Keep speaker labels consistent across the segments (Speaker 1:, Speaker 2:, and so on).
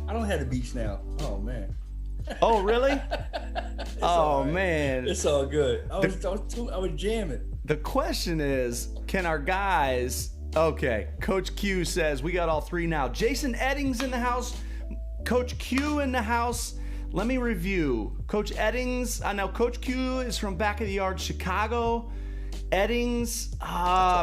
Speaker 1: I don't have the beach now. Oh man.
Speaker 2: Oh really? Oh
Speaker 1: right.
Speaker 2: man.
Speaker 1: It's all good. I was jamming.
Speaker 2: The question is, can our guys? Okay, Coach Q says we got all three now. Jason Eddings in the house. Coach Q in the house. Let me review. Coach Eddings. I know Coach Q is from back of the yard, Chicago. Eddings.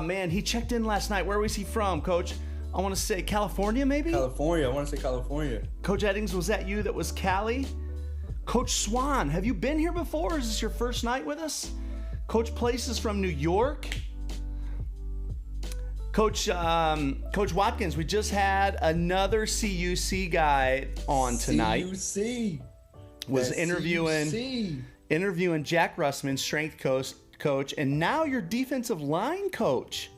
Speaker 2: Man, he checked in last night. Where was he from, Coach? I want to say California, maybe?
Speaker 1: California. I want to say California.
Speaker 2: Coach Eddings, was that you that was Cali? Coach Swan, have you been here before? Is this your first night with us? Coach Place is from New York. Coach Watkins, we just had another CUC guy on tonight.
Speaker 1: CUC.
Speaker 2: Was interviewing Jack Russman, strength coach, and now your defensive line coach.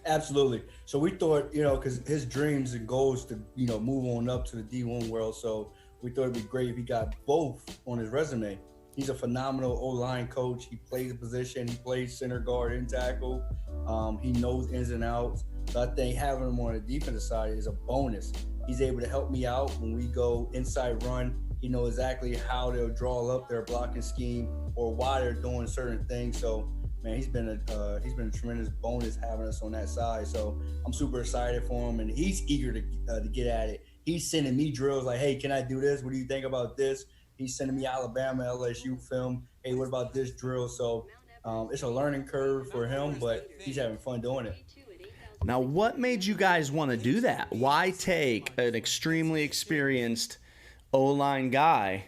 Speaker 1: Absolutely. So we thought, because his dreams and goals to, move on up to the D1 world. So we thought it'd be great if he got both on his resume. He's a phenomenal O-line coach. He plays the position. He plays center guard and tackle. He knows ins and outs. So I think having him on the defensive side is a bonus. He's able to help me out when we go inside run. He knows exactly how they'll draw up their blocking scheme or why they're doing certain things. So, man, he's been a tremendous bonus having us on that side. So I'm super excited for him, and he's eager to get at it. He's sending me drills like, hey, can I do this? What do you think about this? He's sending me Alabama, LSU film. Hey, what about this drill? So it's a learning curve for him, but he's having fun doing it.
Speaker 2: Now, what made you guys want to do that? Why take an extremely experienced O-line guy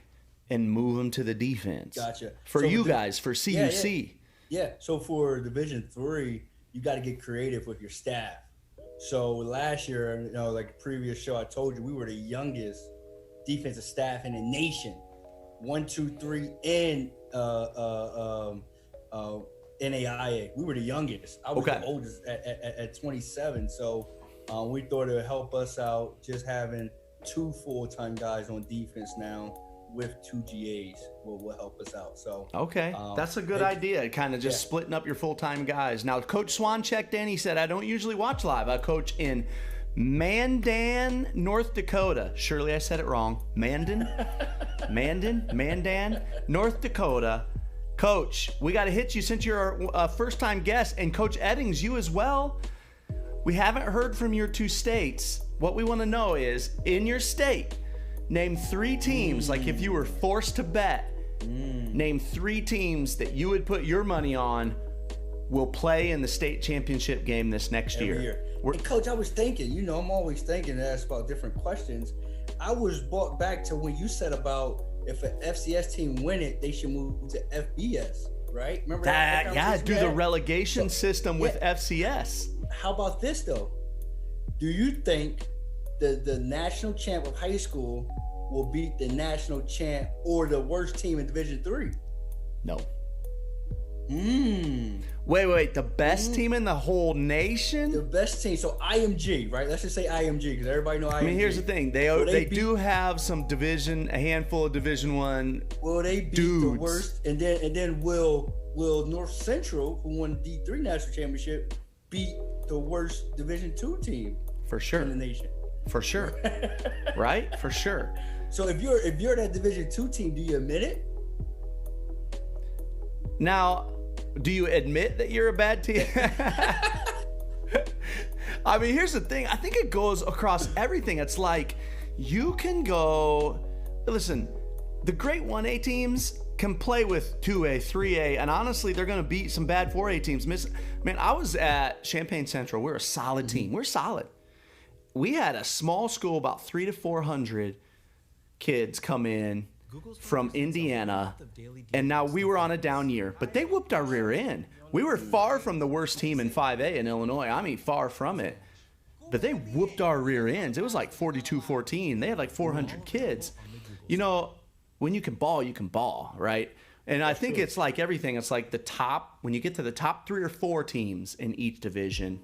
Speaker 2: and move him to the defense?
Speaker 1: Gotcha.
Speaker 2: For you guys, for CUC.
Speaker 1: Yeah. So for Division III, you got to get creative with your staff. So last year, like the previous show, I told you we were the youngest defensive staff in the nation. 1, 2, 3, and NAIA. We were the youngest. I was the oldest at 27. So we thought it would help us out just having 2 full-time guys on defense now with 2 GAs will help us out. So
Speaker 2: that's a good idea. Kind of just splitting up your full-time guys. Now, Coach Swan checked in. He said, I don't usually watch live. I coach in Mandan, North Dakota. Surely I said it wrong. Mandan, North Dakota. Coach, we got to hit you since you're a first-time guest, and Coach Eddings, you as well. We haven't heard from your 2 states. What we want to know is, in your state, name 3 teams, like if you were forced to bet, name 3 teams that you would put your money on will play in the state championship game this next year.
Speaker 1: And Coach, I was thinking, I'm always thinking to ask about different questions. I was brought back to when you said about if an FCS team win it, they should move to FBS, right? Remember that?
Speaker 2: Yeah, do the relegation system with FCS.
Speaker 1: How about this, though? Do you think the national champ of high school will beat the national champ or the worst team in Division III?
Speaker 2: No. Wait, the best team in the whole nation?
Speaker 1: The best team. So IMG, right? Let's just say IMG because everybody know IMG. I
Speaker 2: mean, here's the thing. They do have some a handful of Division I
Speaker 1: Will they beat the worst? And then will North Central, who won the D3 national championship, beat the worst Division II team
Speaker 2: for sure
Speaker 1: in the nation?
Speaker 2: For sure. Right? For sure.
Speaker 1: So if you're that Division II team, do you admit it?
Speaker 2: Now, do you admit that you're a bad team? I mean, here's the thing. I think it goes across everything. It's like you can go, listen, the great 1A teams can play with 2A, 3A, and honestly, they're going to beat some bad 4A teams. Man, I was at Champaign Central. We're a solid team. We're solid. We had a small school, about 300 to 400 kids come in from Indiana, and now we were on a down year, but they whooped our rear end. We were far from the worst team in 5A in Illinois. I mean, far from it. But they whooped our rear ends. It was like 42-14. They had like 400 kids. When you can ball, right? And I think it's like everything. It's like the top, when you get to the top 3 or 4 teams in each division,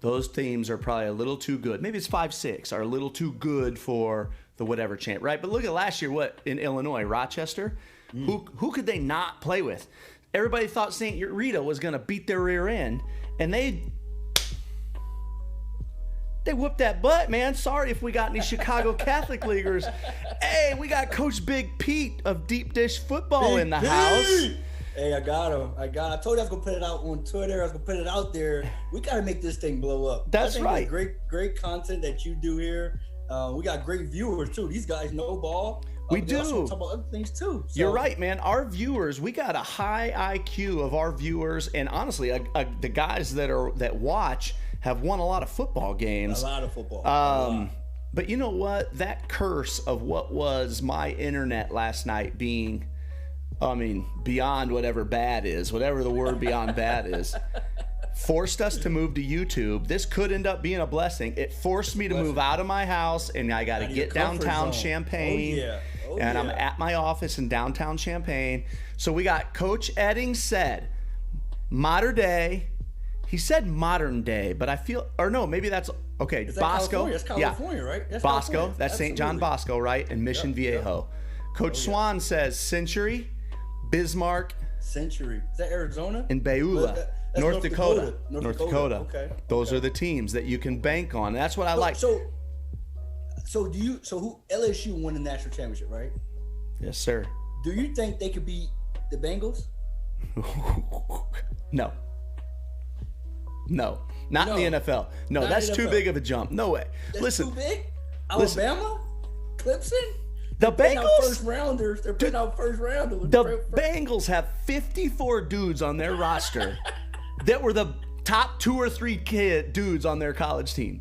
Speaker 2: those teams are probably a little too good. Maybe it's 5, 6 are a little too good for the whatever champ, right? But look at last year, what in Illinois, Rochester, who could they not play with? Everybody thought St. Rita was going to beat their rear end, and They whooped that butt, man. Sorry if we got any Chicago Catholic Leaguers. Hey, we got Coach Big Pete of Deep Dish Football in the house.
Speaker 1: Hey, I got him. I told you I was gonna put it out on Twitter. I was gonna put it out there. We gotta make this thing blow up.
Speaker 2: That's right.
Speaker 1: Great content that you do here. We got great viewers too. These guys know ball.
Speaker 2: We do.
Speaker 1: Also talk about other things too. So.
Speaker 2: You're right, man. Our viewers, we got a high IQ of our viewers, and honestly, the guys that watch have won a lot of football games.
Speaker 1: A lot of football.
Speaker 2: But you know what? That curse of what was my internet last night being, beyond whatever bad is, whatever the word beyond bad is, forced us to move to YouTube. This could end up being a blessing. It forced me to move out of my house, and I got to get downtown Champaign. And I'm at my office in downtown Champaign. So we got Coach Edding said, modern day. He said modern day, but I feel, or no, maybe that's, okay,
Speaker 1: Is that
Speaker 2: Bosco.
Speaker 1: California? That's California, right? That's
Speaker 2: Bosco,
Speaker 1: California.
Speaker 2: that's St. John Bosco, right? And Mission Viejo. Coach Swan says Century, Bismarck.
Speaker 1: Century. Is that Arizona?
Speaker 2: And Beulah. North Dakota. North Dakota.
Speaker 1: Okay.
Speaker 2: Those are the teams that you can bank on. That's what I like.
Speaker 1: So who LSU won the national championship, right?
Speaker 2: Yes, sir.
Speaker 1: Do you think they could beat the Bengals?
Speaker 2: No. Not in the NFL. No, that's too big of a jump. No way.
Speaker 1: That's too big? Alabama? Clemson?
Speaker 2: The Bengals?
Speaker 1: They're putting out first rounders.
Speaker 2: The Bengals have 54 dudes on their roster that were the top 2 or 3 dudes on their college team.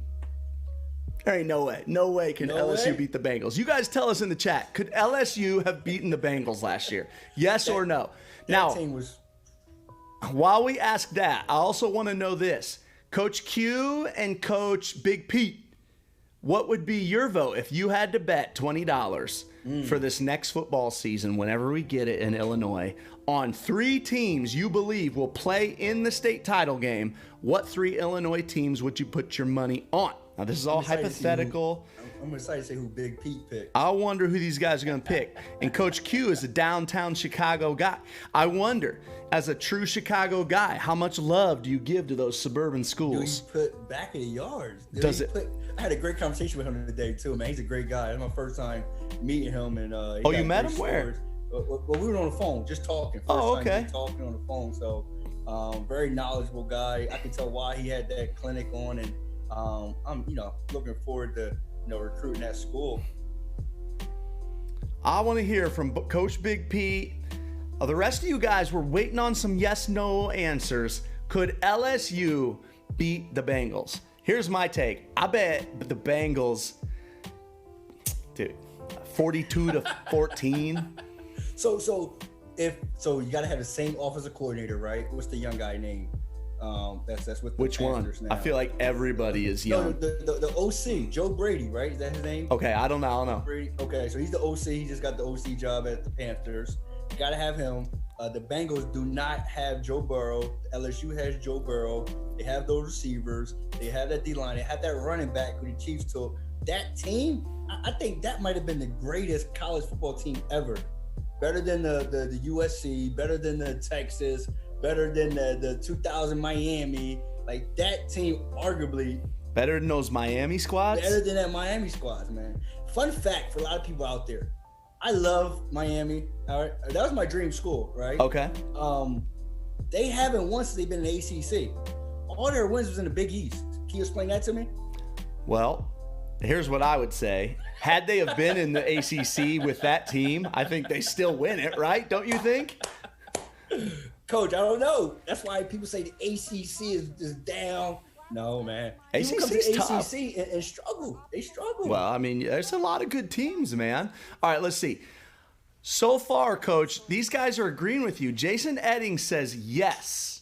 Speaker 2: There ain't no way. No way can LSU beat the Bengals. You guys tell us in the chat. Could LSU have beaten the Bengals last year? Yes or no? Now,
Speaker 1: team was...
Speaker 2: while we ask that, I also want to know this. Coach Q and Coach Big Pete, what would be your vote if you had to bet $20 for this next football season, whenever we get it in Illinois, on 3 teams you believe will play in the state title game? What 3 Illinois teams would you put your money on? Now, this is all hypothetical.
Speaker 1: I'm excited to see who Big Pete picked.
Speaker 2: I wonder who these guys are going to pick. And Coach Q is a downtown Chicago guy. I wonder, as a true Chicago guy, how much love do you give to those suburban schools?
Speaker 1: Do you put back of the yards? I had a great conversation with him today, too, man. He's a great guy. It's my first time meeting him. And
Speaker 2: you met him? Where?
Speaker 1: Well, we were on the phone, just talking.
Speaker 2: Okay.
Speaker 1: Just talking on the phone. So, very knowledgeable guy. I can tell why he had that clinic on, and I'm, looking forward to, recruiting that school.
Speaker 2: I want to hear from Coach Big Pete. The rest of you guys were waiting on some yes/no answers. Could LSU beat the Bengals? Here's my take. I bet the Bengals, dude, 42-14.
Speaker 1: So you got to have the same offensive coordinator, right? What's the young guy name? That's with the
Speaker 2: Which one?
Speaker 1: Now.
Speaker 2: I feel like everybody is young.
Speaker 1: No, the OC, Joe Brady, right? Is that his name?
Speaker 2: Okay, I don't know.
Speaker 1: Brady. Okay, so he's the OC. He just got the OC job at the Panthers. You got to have him. The Bengals do not have Joe Burrow. LSU has Joe Burrow. They have those receivers. They have that D-line. They have that running back who the Chiefs took. That team, I think that might have been the greatest college football team ever. Better than the USC, better than the Texas, better than the 2000 Miami. Like, that team arguably
Speaker 2: better than those Miami squads?
Speaker 1: Better than that Miami squads, man. Fun fact for a lot of people out there. I love Miami. All right, that was my dream school, right?
Speaker 2: Okay.
Speaker 1: They haven't won since they've been in the ACC. All their wins was in the Big East. Can you explain that to me?
Speaker 2: Well, here's what I would say. Had they have been in the ACC with that team, I think they still win it, right? Don't you think?
Speaker 1: Coach, I don't know. That's why people say the ACC is down. No, man.
Speaker 2: ACC's tough.
Speaker 1: ACC and struggle. They struggle.
Speaker 2: Well, I mean, there's a lot of good teams, man. All right, let's see. So far, Coach, these guys are agreeing with you. Jason Edding says yes.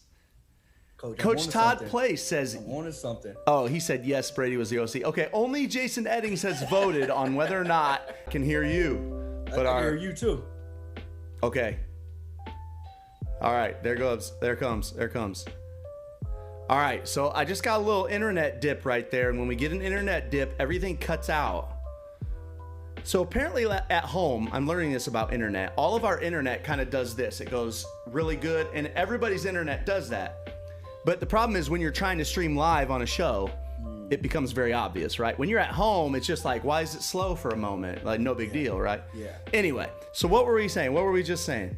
Speaker 2: Coach Todd Place says...
Speaker 1: I wanted something.
Speaker 2: Oh, he said yes, Brady was the OC. Okay, only Jason Eddings has voted on whether or not I can hear you.
Speaker 1: But I can hear you, too.
Speaker 2: Okay. All right, there goes. There comes. All right, so I just got a little internet dip right there, and when we get an internet dip, everything cuts out. So apparently at home, I'm learning this about internet. All of our internet kind of does this. It goes really good, and everybody's internet does that. But the problem is when you're trying to stream live on a show, it becomes very obvious, right? When you're at home, it's just like, why is it slow for a moment? Like, no big deal, right?
Speaker 1: Yeah.
Speaker 2: Anyway, so what were we saying? What were we just saying?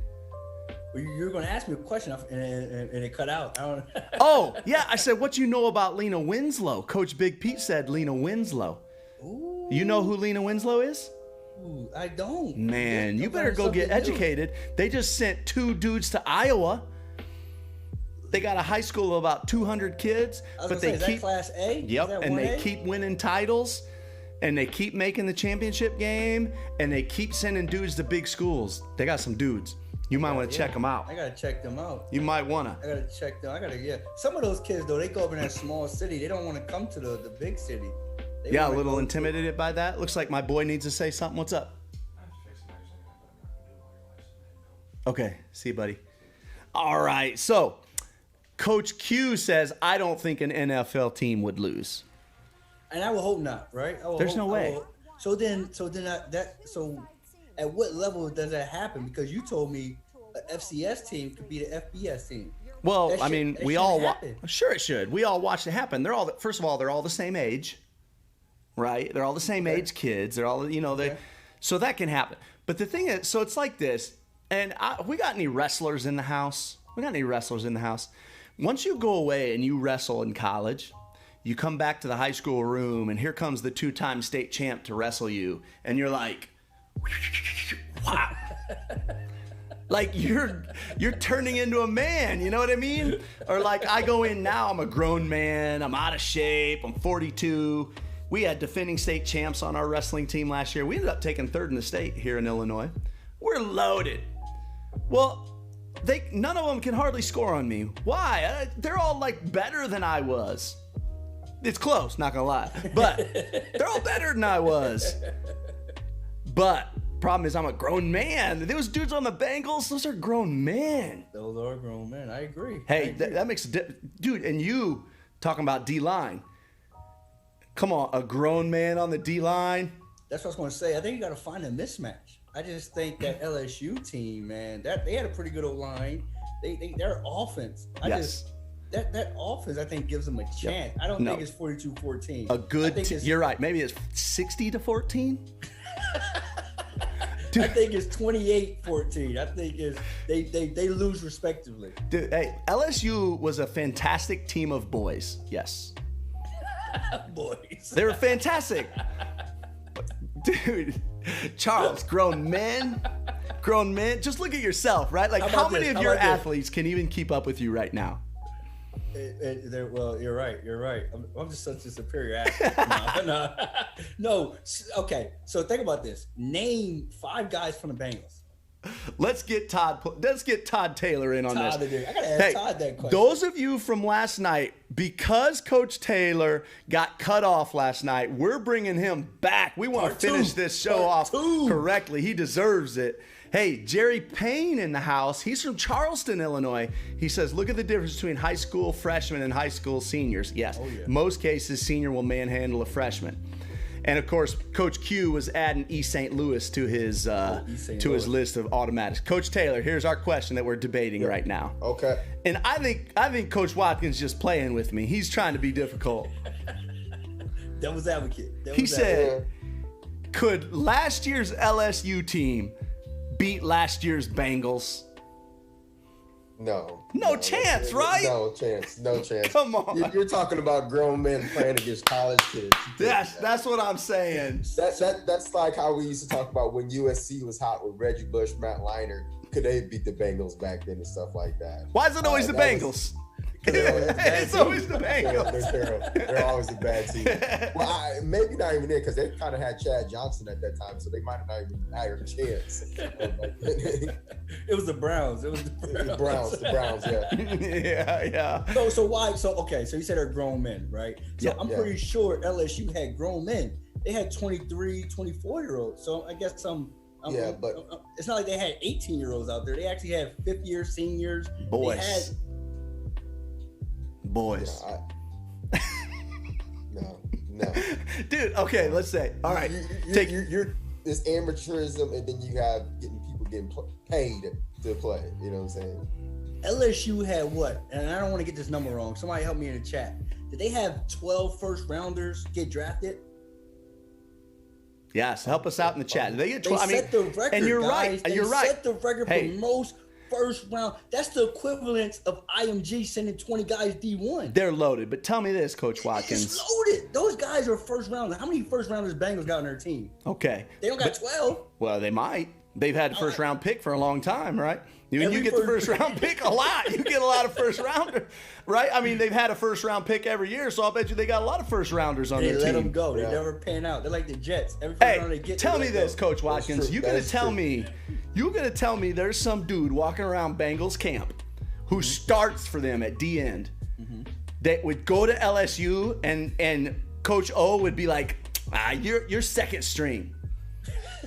Speaker 1: Well, you were going to ask me a question, and it cut out. I don't.
Speaker 2: Oh, yeah. I said, what you know about Lena Winslow? Coach Big Pete said Lena Winslow.
Speaker 1: Ooh.
Speaker 2: You know who Lena Winslow is?
Speaker 1: Ooh, I don't.
Speaker 2: Man, you better go get educated. They just sent 2 dudes to Iowa. They got a high school of about 200 kids, but they
Speaker 1: keep, is that Class A?
Speaker 2: Yep, and they keep winning titles, and they keep making the championship game, and they keep sending dudes to big schools. They got some dudes. You might want to check them out.
Speaker 1: I gotta check them out.
Speaker 2: You might wanna.
Speaker 1: I gotta check them. Some of those kids though, they go up in that small city. They don't want to come to the big city.
Speaker 2: A little intimidated by that. Looks like my boy needs to say something. What's up? Okay, see you, buddy. All right, so Coach Q says, I don't think an NFL team would lose.
Speaker 1: And I would hope not, right?
Speaker 2: There's no way.
Speaker 1: So at what level does that happen? Because you told me an FCS team could be the FBS team.
Speaker 2: Well, I mean, we all sure it should. We all watched it happen. First of all, they're all the same age, right? They're all the same age kids. They're all, so that can happen. But the thing is, so it's like this. And we got any wrestlers in the house? Once you go away and you wrestle in college, you come back to the high school room, and here comes the 2-time state champ to wrestle you, and you're like, wow. Like you're turning into a man, you know what I mean? Or like I go in now, I'm a grown man, I'm out of shape, I'm 42. We had defending state champs on our wrestling team last year. We ended up taking 3rd in the state here in Illinois. We're loaded. Well, none of them can hardly score on me. Why? They're all like better than I was. It's close, not gonna lie, but they're all better than I was. But problem is, I'm a grown man. Those dudes on the Bengals, those are grown men.
Speaker 1: Those are grown men. I agree.
Speaker 2: Hey, that makes a difference, dude. And you talking about D-line? Come on, a grown man on the D-line.
Speaker 1: That's what I was going to say. I think you got to find a mismatch. I just think that LSU team, man, they had a pretty good O-line. Their offense. That offense, I think, gives them a chance. Yep. I don't think it's 42-14.
Speaker 2: You're right. Maybe it's 60-14.
Speaker 1: I think it's 28-14. I think they lose respectively.
Speaker 2: Dude, hey, LSU was a fantastic team of boys. Yes.
Speaker 1: Boys.
Speaker 2: They were fantastic. Dude, Charles, grown men. Just look at yourself, right? Like, how many of your athletes can even keep up with you right now?
Speaker 1: Well, you're right. I'm just such a superior athlete. No. Okay, so think about this. Name 5 guys from the Bengals.
Speaker 2: Let's get Todd Taylor in on this.
Speaker 1: I gotta ask Todd that question.
Speaker 2: Those of you from last night, because Coach Taylor got cut off last night, we're bringing him back. We want to finish this show off correctly. He deserves it. Hey, Jerry Payne in the house. He's from Charleston, Illinois. He says, look at the difference between high school freshmen and high school seniors. Yes, most cases, senior will manhandle a freshman. And of course, Coach Q was adding East St. Louis to his his list of automatics. Coach Taylor, here's our question that we're debating right now.
Speaker 3: Okay.
Speaker 2: And I think Coach Watkins is just playing with me. He's trying to be difficult.
Speaker 1: Devil's advocate.
Speaker 2: He said, could last year's LSU team beat last year's Bengals? No chance, right?
Speaker 3: No chance.
Speaker 2: Come on.
Speaker 3: You're talking about grown men playing against college kids.
Speaker 2: That's what I'm saying.
Speaker 3: That's like how we used to talk about when USC was hot with Reggie Bush, Matt Leinart. Could they beat the Bengals back then and stuff like that?
Speaker 2: Why is it always the Bengals? It's always the Bengals.
Speaker 3: They're always a bad team. Well, maybe not even there because they kind of had Chad Johnson at that time, so they might have not even had a chance.
Speaker 1: It was the Browns.
Speaker 3: The Browns, yeah.
Speaker 2: Yeah.
Speaker 1: So why? So you said they're grown men, right? So I'm pretty sure LSU had grown men. They had 23, 24-year-olds. So I guess but it's not like they had 18-year-olds out there. They actually had 5th-year seniors.
Speaker 2: Boys.
Speaker 3: No.
Speaker 2: Dude, okay, let's say. All right.
Speaker 3: You're this amateurism, and then you have people getting paid to play. You know what I'm saying?
Speaker 1: LSU had what? And I don't want to get this number wrong. Somebody help me in the chat. did they have 12 first rounders get drafted?
Speaker 2: Yes, help us out in the chat. They get 12.
Speaker 1: They set the record,
Speaker 2: and you're
Speaker 1: guys.
Speaker 2: right.
Speaker 1: They
Speaker 2: You're right.
Speaker 1: set the record for most first round. That's the equivalent of IMG sending 20 guys D1.
Speaker 2: They're loaded. But tell me this, Coach Watkins.
Speaker 1: It's loaded. Those guys are first rounders. How many first rounders Bengals got on their team?
Speaker 2: Okay.
Speaker 1: They don't got 12.
Speaker 2: Well, they might. They've had a first round pick for a long time, right? You get the first round pick a lot. You get a lot of first rounder, right? I mean, they've had a first round pick every year, so I'll bet you they got a lot of first rounders on their team.
Speaker 1: They let them go. They never pan out. They're like the Jets. Every first round they get,
Speaker 2: tell me this, Coach Watkins. You're gonna tell me there's some dude walking around Bengals camp who starts for them at D end that would go to LSU and Coach O would be like, you're second string.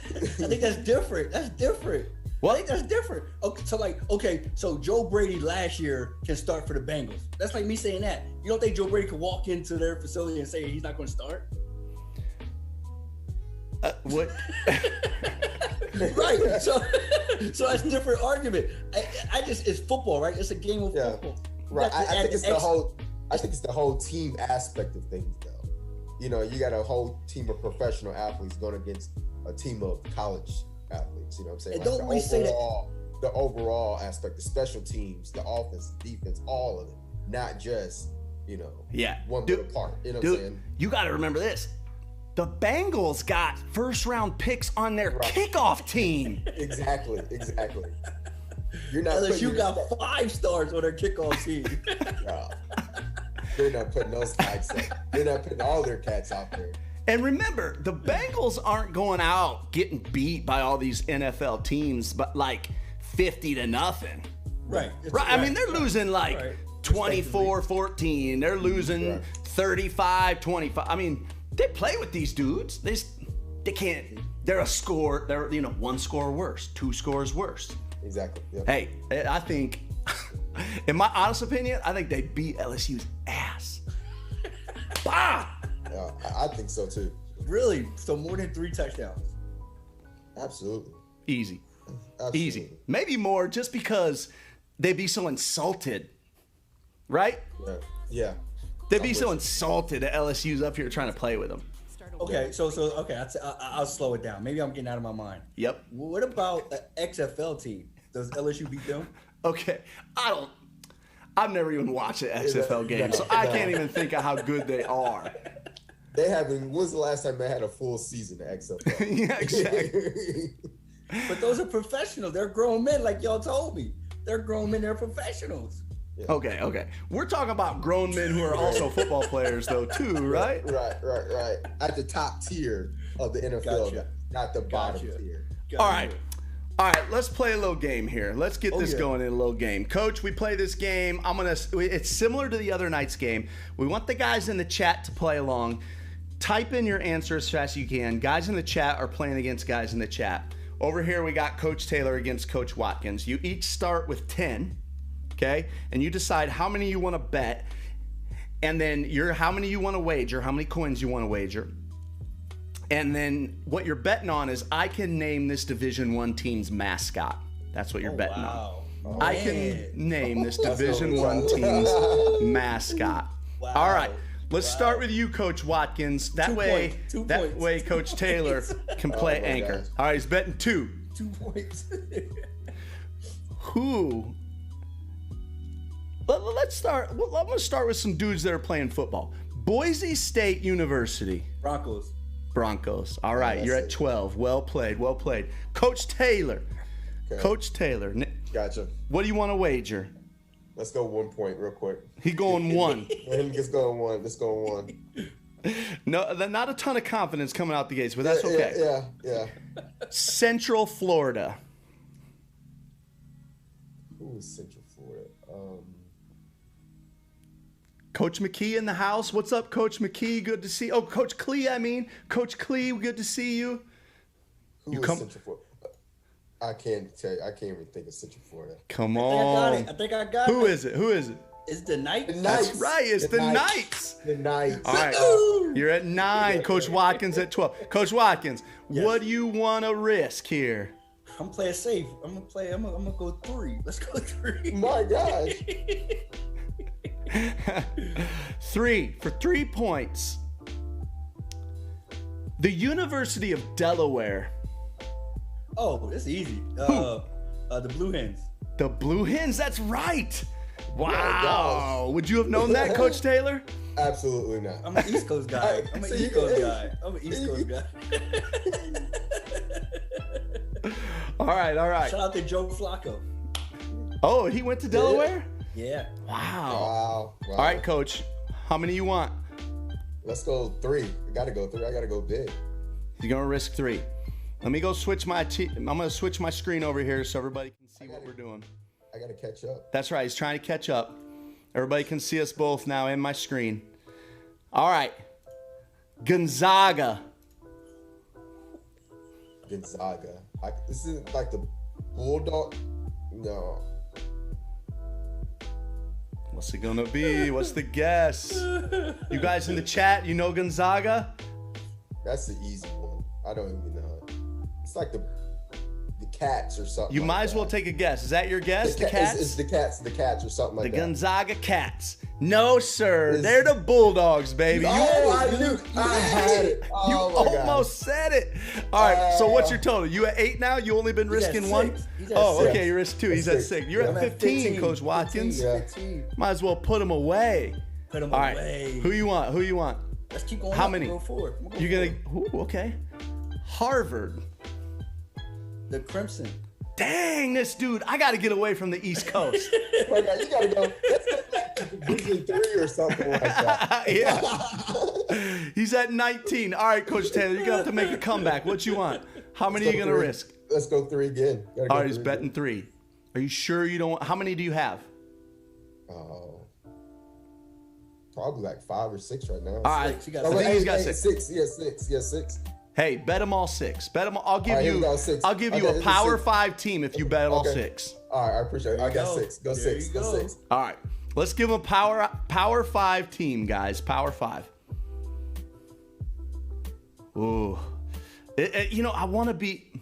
Speaker 1: I think that's different. That's different.
Speaker 2: What?
Speaker 1: I think that's different. Okay, so Joe Brady last year can start for the Bengals. That's like me saying that. You don't think Joe Brady could walk into their facility and say he's not going to start?
Speaker 2: What?
Speaker 1: Right. So that's a different argument. It's football, right? It's a game of football.
Speaker 3: Right. I think it's the whole team aspect of things, though. You know, you got a whole team of professional athletes going against a team of college athletes. You know what I'm saying?
Speaker 1: And don't we say that
Speaker 3: the overall aspect, the special teams, the offense, the defense, all of it, not just one little part. You know what I'm saying?
Speaker 2: You got to remember this. The Bengals got first round picks on their kickoff team.
Speaker 3: Exactly. You're not.
Speaker 1: LSU got 5 stars on their kickoff team.
Speaker 3: They're not putting those guys up. They're not putting all their cats out there.
Speaker 2: And remember, the Bengals aren't going out getting beat by all these NFL teams, but like 50-0.
Speaker 1: Right.
Speaker 2: I mean, they're losing 24-14. They're losing 35-25. I mean, they play with these dudes. They can't. They're a score. They're one score worse, 2 scores worse.
Speaker 3: Exactly. Yep.
Speaker 2: Hey, I think, in my honest opinion, I think they beat LSU's ass. Bah!
Speaker 3: Yeah, I think so too.
Speaker 1: Really? So more than 3 touchdowns?
Speaker 3: Absolutely.
Speaker 2: Easy.
Speaker 3: Absolutely.
Speaker 2: Easy. Maybe more just because they'd be so insulted, right?
Speaker 3: Yeah.
Speaker 2: They'd be so insulted that LSU's up here trying to play with them.
Speaker 1: Okay, I'll slow it down. Maybe I'm getting out of my mind.
Speaker 2: Yep.
Speaker 1: What about the XFL team? Does LSU beat them?
Speaker 2: Okay, I've never even watched an XFL game, so I can't even think of how good they are.
Speaker 3: They haven't. When's the last time they had a full season of XFL?
Speaker 2: Yeah, exactly.
Speaker 1: But those are professionals. They're grown men, like y'all told me. They're grown men. They're professionals.
Speaker 2: Yeah. Okay. We're talking about grown men who are also football players, though, too, right?
Speaker 3: Right. At the top tier of the NFL, not the bottom tier.
Speaker 2: All right, let's play a little game here. Let's get this going in a little game. Coach, we play this game. It's similar to the other night's game. We want the guys in the chat to play along. Type in your answer as fast as you can. Guys in the chat are playing against guys in the chat. Over here, we got Coach Taylor against Coach Watkins. You each start with 10, okay? And you decide how many you want to bet, and then how many you want to wager, how many coins you want to wager. And then what you're betting on is I can name this Division I team's mascot. That's what you're betting on.
Speaker 3: Oh,
Speaker 2: I can name this Division I team's mascot.
Speaker 1: Wow.
Speaker 2: All right. Let's start with you, Coach Watkins. That way, Coach Taylor can play anchor.
Speaker 3: gosh.
Speaker 2: All right, he's betting 2.
Speaker 1: 2 points.
Speaker 2: Let's start. I'm going to start with some dudes that are playing football. Boise State University.
Speaker 1: Broncos.
Speaker 2: All right, you're at 12. Well played. Coach Taylor.
Speaker 3: Okay.
Speaker 2: Coach Taylor.
Speaker 3: Gotcha.
Speaker 2: What do you want to wager?
Speaker 3: Let's go 1 point real quick.
Speaker 2: He going 1.
Speaker 3: Let's go 1. Let's go 1.
Speaker 2: No, not a ton of confidence coming out the gates, but that's okay.
Speaker 3: Yeah.
Speaker 2: Central Florida.
Speaker 3: Who is Central Florida?
Speaker 2: Coach McKee in the house. What's up, Coach McKee? Good to see you. Oh, Coach Klee, Coach Klee, good to see you.
Speaker 3: Who is Central Florida? I can't tell you. I can't even think of Central Florida.
Speaker 2: Come on.
Speaker 1: I think I got it.
Speaker 2: Who is it?
Speaker 1: It's the Knights.
Speaker 2: That's right. It's the Knights.
Speaker 3: The Knights.
Speaker 2: All right. You're at 9. Coach Watkins at 12. Coach Watkins, what do you want to risk here?
Speaker 1: I'm playing safe. I'm gonna go 3. Let's go 3.
Speaker 3: My gosh.
Speaker 2: For 3 points. The University of Delaware.
Speaker 1: Oh, it's easy. The Blue Hens.
Speaker 2: The Blue Hens, that's right.
Speaker 3: Wow.
Speaker 2: Oh, would you have known that, Coach Taylor?
Speaker 3: Absolutely not.
Speaker 1: I'm an East Coast guy. I'm an East Coast guy.
Speaker 2: All right.
Speaker 1: Shout out to Joe Flacco.
Speaker 2: Oh, he went to Delaware?
Speaker 1: Yeah.
Speaker 2: Wow. All right, Coach. How many you want?
Speaker 3: Let's go 3. I gotta go 3. I gotta go big.
Speaker 2: You're gonna risk 3. Let me go switch I'm gonna switch my screen over here so everybody can see what we're doing.
Speaker 3: I gotta catch up.
Speaker 2: That's right. He's trying to catch up. Everybody can see us both now in my screen. All right. Gonzaga.
Speaker 3: This isn't like the Bulldog. No.
Speaker 2: What's it gonna be? What's the guess? You guys in the chat, you know Gonzaga?
Speaker 3: That's the easy one. I don't even know. It's like the Cats or something.
Speaker 2: You might as well take a guess. Is that your guess? The Cats?
Speaker 3: It's the Cats or something like that.
Speaker 2: The Gonzaga Cats. No, sir. They're the Bulldogs, baby.
Speaker 3: I knew. I had it.
Speaker 2: You almost said it. All right. So what's your total? You at 8 now? You only been risking 1? Oh, okay. You risked 2. He's at 6. You're at 15, Coach Watkins.
Speaker 1: 15.
Speaker 2: Might as well put him away.
Speaker 1: Put him
Speaker 2: All
Speaker 1: away.
Speaker 2: Right. Who you want?
Speaker 1: Let's keep going.
Speaker 2: How many?
Speaker 1: Go 4.
Speaker 2: You're gonna. Okay. Harvard.
Speaker 1: The Crimson.
Speaker 2: Dang, this dude. I got to get away from the East Coast.
Speaker 3: You gotta go. Let's go back to Division 3 or something like that.
Speaker 2: Yeah. He's at 19. All right, Coach Taylor, you're gonna have to make a comeback. What you want? How many are you gonna risk?
Speaker 3: Let's go 3 again.
Speaker 2: All right, he's betting 3. Are you sure you don't? How many do you have?
Speaker 3: Oh, probably like 5 or 6 right now.
Speaker 2: All right,
Speaker 1: Six. You got
Speaker 2: I think he's got 6.
Speaker 3: 6. Yeah, 6.
Speaker 2: Hey, bet them all 6. Bet them all. I'll give you a Power 5 team if you bet all 6.
Speaker 3: All right, I appreciate it. I got 6. Go 6.
Speaker 1: Go
Speaker 3: 6.
Speaker 2: All right, let's give them a Power 5 team, guys. Power 5. Ooh, I want to be.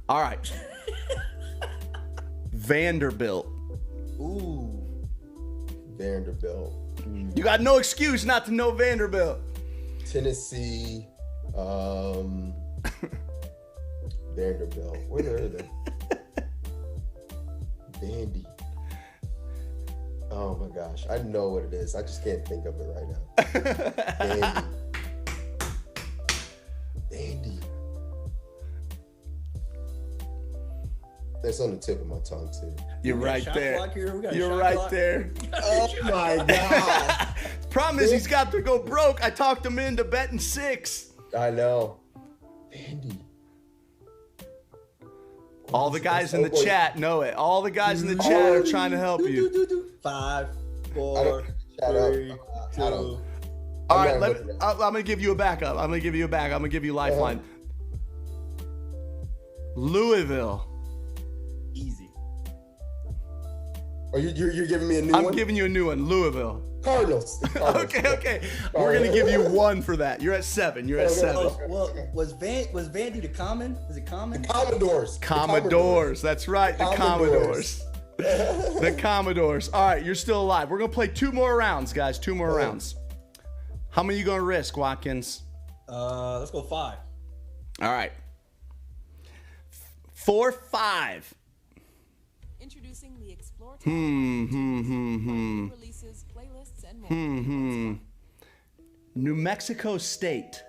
Speaker 2: All right, Vanderbilt.
Speaker 1: Ooh,
Speaker 3: Vanderbilt.
Speaker 2: You got no excuse not to know Vanderbilt.
Speaker 3: Tennessee. Vanderbilt. Where are they? Vandy. Oh my gosh. I know what it is. I just can't think of it right now. Vandy. That's on the tip of my tongue too.
Speaker 2: You're right there. You're right there.
Speaker 3: Oh my God.
Speaker 2: Problem is he's got to go broke. I talked him into betting 6.
Speaker 3: I know. Vandy.
Speaker 2: All the guys in the chat know it. All the guys in the chat are trying to help you.
Speaker 1: 5, 4, 3, 2.
Speaker 2: All right, I'm going to give you a backup. I'm going to give you a lifeline. Louisville.
Speaker 1: Easy.
Speaker 3: Oh, you're giving me a new one?
Speaker 2: I'm giving you a new one. Louisville.
Speaker 3: Cardinals.
Speaker 2: Okay. We're going to give you 1 for that. You're at 7. You're at 7.
Speaker 1: Well, was Vandy the Common? Is it Common?
Speaker 3: The
Speaker 2: Commodores. That's right. The Commodores. The Commodores. All right, you're still alive. We're going to play 2 more rounds, guys. 2 more rounds. How many are you going to risk, Watkins?
Speaker 1: Let's go 5.
Speaker 2: All right. 4, 5.
Speaker 4: Introducing the Explore tab. Releases, playlists, and more.
Speaker 2: New Mexico State.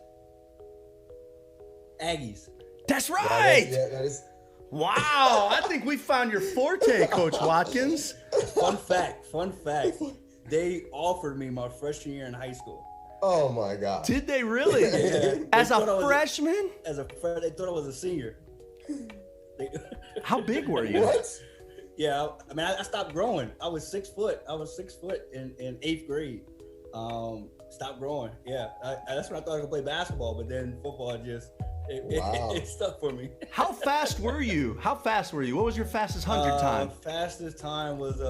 Speaker 1: Aggies.
Speaker 2: That's right.
Speaker 3: That is.
Speaker 2: Wow. I think we found your forte, Coach Watkins.
Speaker 1: Fun fact. They offered me my freshman year in high school.
Speaker 3: Oh my God.
Speaker 2: Did they really?
Speaker 1: Yeah.
Speaker 2: As a freshman?
Speaker 1: As a freshman, they thought I was a senior.
Speaker 2: How big were you?
Speaker 3: What?
Speaker 1: Yeah, I mean, I stopped growing. I was 6 foot. I was 6 foot in 8th grade. Stopped growing. Yeah, that's when I thought I could play basketball, but then football just it stuck for me.
Speaker 2: How fast were you? What was your fastest 100 time?
Speaker 1: Fastest time was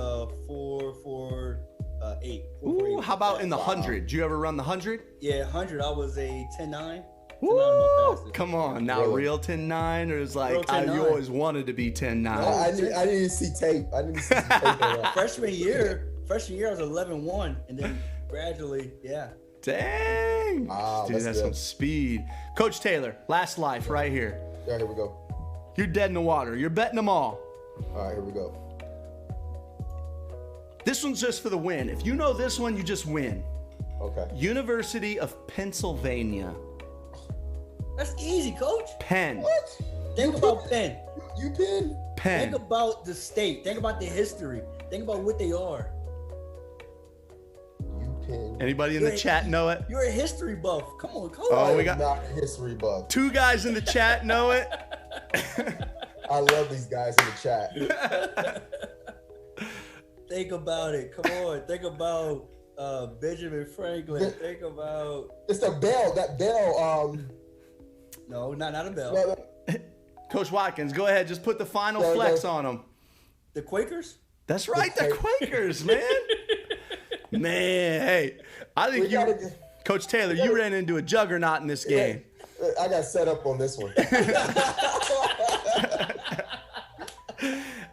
Speaker 1: 4:48.
Speaker 2: Ooh, how about in the 100? Did you ever run the 100?
Speaker 1: Yeah, 100. I was a 10.9.
Speaker 2: Woo! Come on, now real 10.9, or is like you always wanted to be 10.9?
Speaker 3: I didn't even see tape. I didn't see tape on that.
Speaker 1: Freshman year, freshman year I was 11-1, and then gradually, yeah.
Speaker 2: Dang. Dude, that's some speed. Coach Taylor, last life right here.
Speaker 3: Yeah, here we go.
Speaker 2: You're dead in the water. You're betting them all.
Speaker 3: All right, here we go.
Speaker 2: This one's just for the win. If you know this one, you just win.
Speaker 3: Okay.
Speaker 2: University of Pennsylvania.
Speaker 1: That's easy, Coach.
Speaker 2: Penn.
Speaker 3: What?
Speaker 1: Think about Penn.
Speaker 3: You Penn?
Speaker 2: Penn.
Speaker 1: Think about the state. Think about the history. Think about what they are.
Speaker 3: You Penn.
Speaker 2: Anybody in the chat know it?
Speaker 1: You're a history buff. Come on, Coach.
Speaker 2: Oh, we
Speaker 3: I'm
Speaker 2: got
Speaker 3: not a history buff.
Speaker 2: 2 guys in the chat know it.
Speaker 3: I love these guys in the chat.
Speaker 1: Think about it. Come on. Think about Benjamin Franklin. Think about.
Speaker 3: It's the bell. That bell.
Speaker 1: No, not a bell.
Speaker 2: Coach Watkins, go ahead. Just put the final flex on them.
Speaker 1: The Quakers?
Speaker 2: That's right, the Quakers, man. Man, hey, I think Coach Taylor, you ran into a juggernaut in this game.
Speaker 3: I got set up on this one.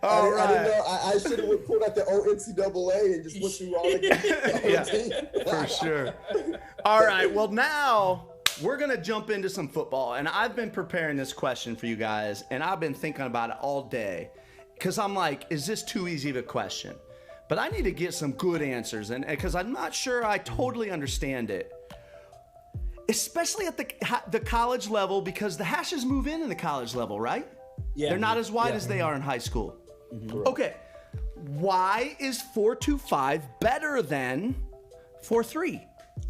Speaker 2: All right.
Speaker 3: I didn't know. I should have pulled out the old NCAA and just went through all the
Speaker 2: For sure. All right. Well, now we're going to jump into some football. And I've been preparing this question for you guys, and I've been thinking about it all day because I'm like, is this too easy of a question? But I need to get some good answers, and because I'm not sure I totally understand it. Especially at the college level, because the hashes move in the college level, right?
Speaker 1: Yeah.
Speaker 2: They're not as wide as they are in high school.
Speaker 3: Mm-hmm.
Speaker 2: Okay. Why is 4.25 better than 4.3?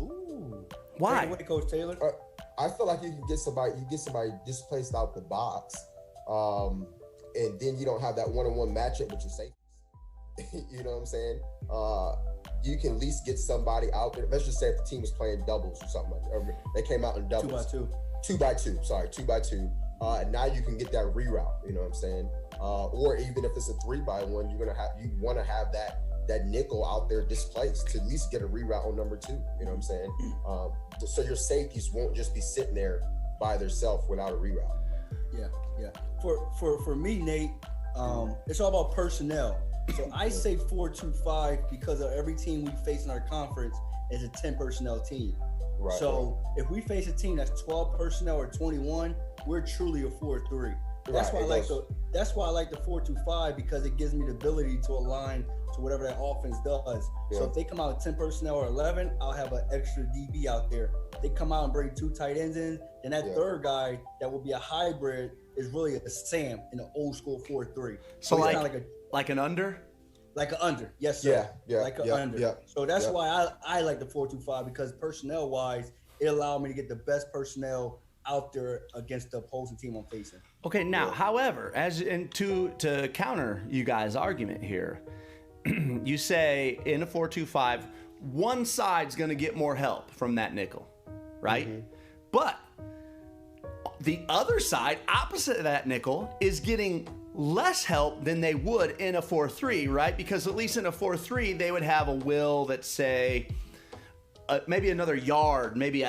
Speaker 1: Ooh.
Speaker 2: Why?
Speaker 1: Take it away, Coach Taylor.
Speaker 3: I feel like you can get somebody displaced out the box, and then you don't have that one-on-one matchup with your safeties. You know what I'm saying? You can at least get somebody out there. Let's just say if the team was playing doubles or something like that. Or they came out in doubles.
Speaker 1: 2x2.
Speaker 3: 2x2. Sorry, 2x2. And now you can get that reroute. You know what I'm saying? Or even if it's a 3x1, you want to have that nickel out there displaced to at least get a reroute on number 2. You know what I'm saying? So your safeties won't just be sitting there by themselves without a reroute.
Speaker 1: Yeah. For me, Nate, it's all about personnel. So I say 4-2-5 because of every team we face in our conference is a 10 personnel team.
Speaker 3: Right.
Speaker 1: So if we face a team that's 12 personnel or 21, we're truly a 4-3. That's why I like the 4-2-5 because it gives me the ability to align to whatever that offense does. Yeah. So if they come out with 10 personnel or 11, I'll have an extra DB out there. If they come out and bring 2 tight ends in, then that third guy that will be a hybrid is really a Sam in an old school 4-3.
Speaker 2: So like an under?
Speaker 1: Like an under, yes, sir.
Speaker 3: Yeah,
Speaker 1: like an under.
Speaker 3: Yeah,
Speaker 1: so that's why I like the 4-2-5 because personnel-wise, it allowed me to get the best personnel out there against the opposing team I'm facing.
Speaker 2: Okay, now, however, to counter you guys' argument here, you say in a 4-2-5, one side's going to get more help from that nickel, right? Mm-hmm. But the other side, opposite of that nickel, is getting less help than they would in a 4-3, right? Because at least in a 4-3, they would have a will that say maybe another yard, maybe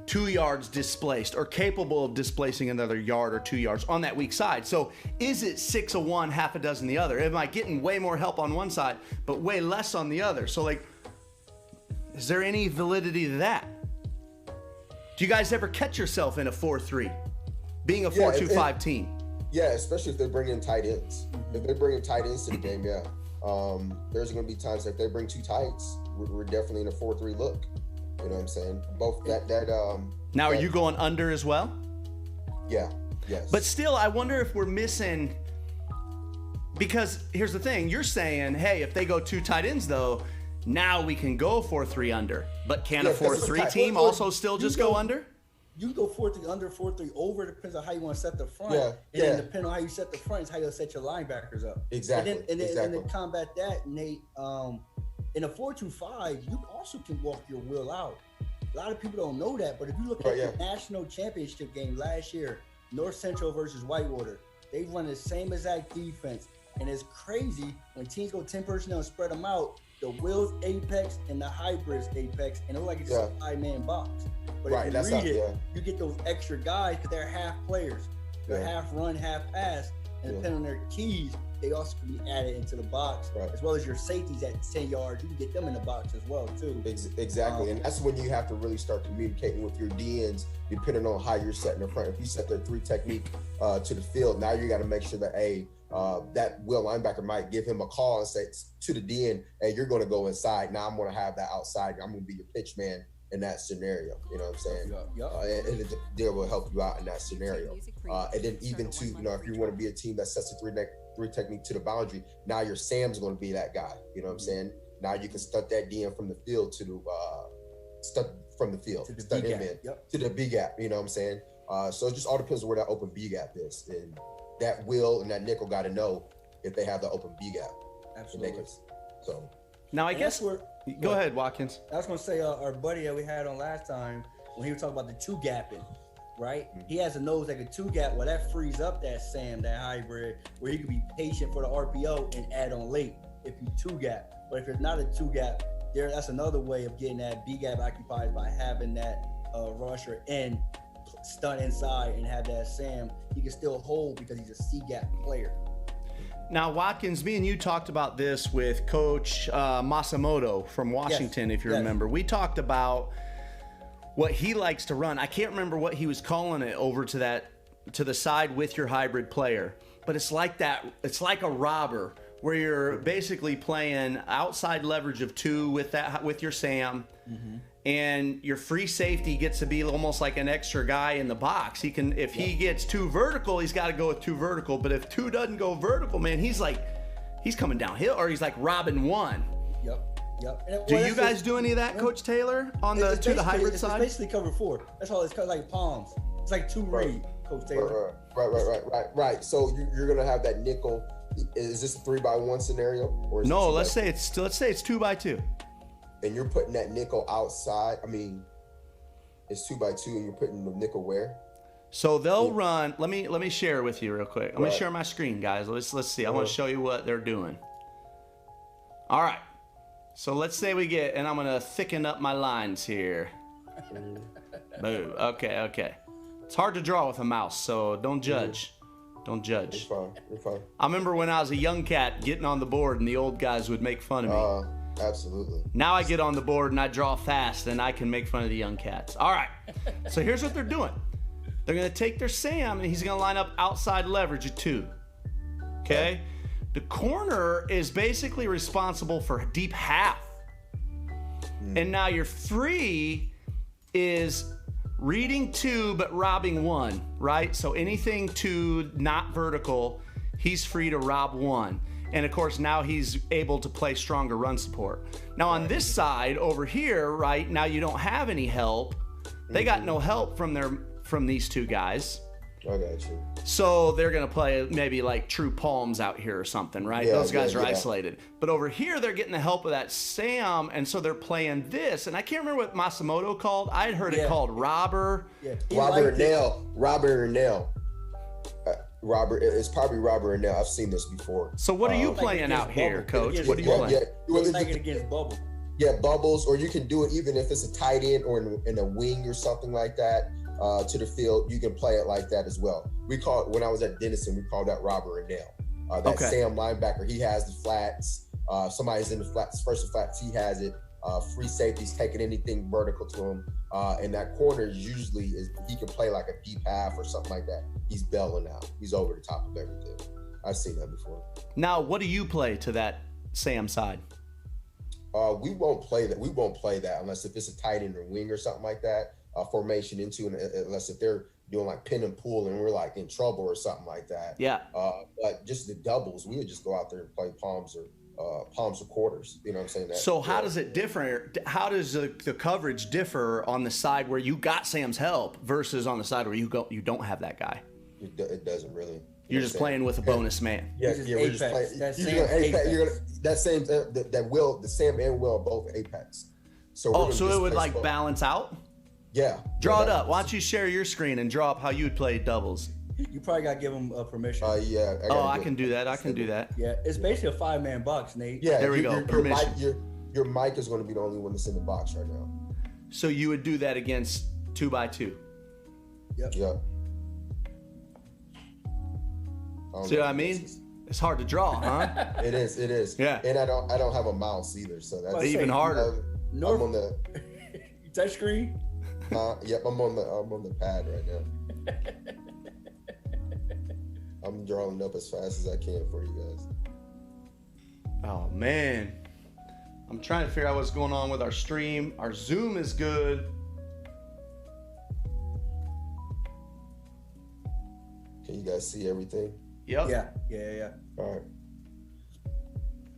Speaker 2: 2 yards displaced or capable of displacing another yard or 2 yards on that weak side. So is it 6 of one, half a dozen the other? Am I getting way more help on one side, but way less on the other? So is there any validity to that? Do you guys ever catch yourself in a 4-3, being a 4-2-5 team?
Speaker 3: Yeah, especially if they bring in tight ends. If they bring in tight ends to the game, there's going to be times if they bring 2 tights, we're definitely in a 4-3 look. You know what I'm saying? Both
Speaker 2: Now, are you going under as well?
Speaker 3: Yeah. Yes.
Speaker 2: But still, I wonder if we're missing. Because here's the thing: you're saying, hey, if they go 2 tight ends, though, now we can go 4-3 under. But can a 4-3 team also still just go under?
Speaker 1: You can go 4-3 under, 4-3 over. It depends on how you want to set the front.
Speaker 3: Yeah.
Speaker 1: Then depending on how you set the front is how you'll set your linebackers up.
Speaker 3: Exactly.
Speaker 1: And then to combat that, Nate, in a 4-2-5, you also can walk your will out. A lot of people don't know that, but if you look at the national championship game last year, North Central versus Whitewater, they run the same exact defense. And it's crazy when teams go 10 personnel and spread them out, the wills apex and the hybrids apex, and it looks like it's a 5-man box. But if you read it, you get those extra guys because they're half players. They're half run, half pass. And depending on their keys, they also can be added into the box, as well as your safeties at 10 yards. You can get them in the box as well, too.
Speaker 3: Exactly. And that's when you have to really start communicating with your DNs, depending on how you're setting the front. If you set their 3 technique to the field, now you got to make sure that, that will linebacker might give him a call and say to the DN, hey, you're going to go inside. Now I'm going to have that outside. I'm going to be your pitch man in that scenario. You know what I'm saying? And they will help you out in that scenario. And then even to, if you want to be a team that sets the 3 technique to the boundary, now your Sam's going to be that guy. You know what I'm saying? Now you can stunt that DN from the field to the stunt him in to the B gap. You know what I'm saying? So it just all depends on where that open B gap is, and that will and that nickel got to know if they have the open B gap.
Speaker 1: Absolutely.
Speaker 3: So
Speaker 2: now I guess go ahead, Watkins.
Speaker 1: I was going to say our buddy that we had on last time when he was talking about the 2 gapping. Right, he has a nose like a 2 gap. Well, that frees up that Sam, that hybrid, where he could be patient for the RPO and add on late if you 2 gap. But if it's not a 2 gap, that's another way of getting that B gap occupied by having that rusher in stunt inside and have that Sam. He can still hold because he's a C gap player.
Speaker 2: Now, Watkins, me and you talked about this with Coach Masamoto from Washington, if you remember. We talked about what he likes to run. I can't remember what he was calling it over to the side with your hybrid player, but it's like that. It's like a robber where you're basically playing outside leverage of 2 with your Sam, and your free safety gets to be almost like an extra guy in the box. He can, if he gets 2 vertical, he's got to go with 2 vertical. But if 2 doesn't go vertical, man, he's coming downhill, or he's like robbing 1.
Speaker 1: Yep.
Speaker 2: Do you guys do any of that, Coach Taylor, on the hybrid side?
Speaker 1: It's basically cover 4. That's all. It's like palms. It's like 2 read, Coach Taylor.
Speaker 3: Right. So you're gonna have that nickel. Is this a 3-by-1 scenario? Or is
Speaker 2: no, let's say it's 2-by-2.
Speaker 3: And you're putting that nickel outside. I mean, it's 2-by-2, and you're putting the nickel where?
Speaker 2: So they'll run. Let me share with you real quick. I'm gonna share my screen, guys. Let's see. I want to show you what they're doing. All right. So let's say we get, and I'm going to thicken up my lines here. Boom. Okay. It's hard to draw with a mouse, so don't judge. Don't judge.
Speaker 3: You're fine.
Speaker 2: I remember when I was a young cat getting on the board and the old guys would make fun of me.
Speaker 3: Absolutely.
Speaker 2: Now I get on the board and I draw fast and I can make fun of the young cats. All right. So here's what they're doing. They're going to take their Sam and he's going to line up outside leverage at 2. Okay? The corner is basically responsible for deep half. And now your 3 is reading 2 but robbing 1, right? So anything 2 not vertical, he's free to rob 1. And of course now he's able to play stronger run support. Now on this side over here, right, now you don't have any help. They got no help from these 2 guys.
Speaker 3: I got you.
Speaker 2: So they're going to play maybe like true palms out here or something, right? Those guys are isolated. But over here, they're getting the help of that Sam, and so they're playing this. And I can't remember what Masamoto called. I had heard it called robber.
Speaker 3: Robert and Nail. Robert, it's probably Robert and Nail. I've seen this before.
Speaker 2: So what are you playing out here, Coach? What are you playing?
Speaker 1: It's like it against bubble.
Speaker 3: Yeah, bubbles, or you can do it even if it's a tight end or in a wing or something like that. To the field, you can play it like that as well. We call it, when I was at Denison, we called that robber and nail. That Sam linebacker, he has the flats. Somebody's in the flats, first the flats, he has it. Free safety's taking anything vertical to him. And that corner usually he can play like a deep half or something like that. He's bailing out. He's over the top of everything. I've seen that before.
Speaker 2: Now, what do you play to that Sam side?
Speaker 3: We won't play that. We won't play that unless if it's a tight end or wing or something like that. Formation into, unless if they're doing like pin and pull and we're like in trouble or something like that.
Speaker 2: Yeah.
Speaker 3: But just the doubles, we would just go out there and play palms or quarters. You know what I'm saying?
Speaker 2: So how does it differ? How does the coverage differ on the side where you got Sam's help versus on the side where you don't have that guy?
Speaker 3: It doesn't really.
Speaker 2: You're just playing with a bonus man.
Speaker 3: Yeah, we're just playing. The Sam and Will are both apex.
Speaker 2: So it would like balance out.
Speaker 3: Yeah.
Speaker 2: Draw it up. Why don't you share your screen and draw up how you would play doubles?
Speaker 1: You probably got to give them permission.
Speaker 3: Yeah.
Speaker 2: I can do that. I can do that.
Speaker 1: Yeah, it's basically a 5-man box, Nate.
Speaker 3: Yeah,
Speaker 2: there we go. Permission.
Speaker 3: Your mic is going to be the only one that's in the box right now.
Speaker 2: So you would do that against 2x2.
Speaker 1: Yep.
Speaker 3: Yeah.
Speaker 2: See what I mean? It's hard to draw, huh?
Speaker 3: It is.
Speaker 2: Yeah.
Speaker 3: And I don't have a mouse either, so that's
Speaker 2: even harder.
Speaker 3: I'm on the
Speaker 1: touch screen.
Speaker 3: Yep, I'm on the pad right now. I'm drawing up as fast as I can for you guys.
Speaker 2: Oh man, I'm trying to figure out what's going on with our stream. Our Zoom is good.
Speaker 3: Can you guys see everything?
Speaker 2: Yep.
Speaker 1: Yeah.
Speaker 3: All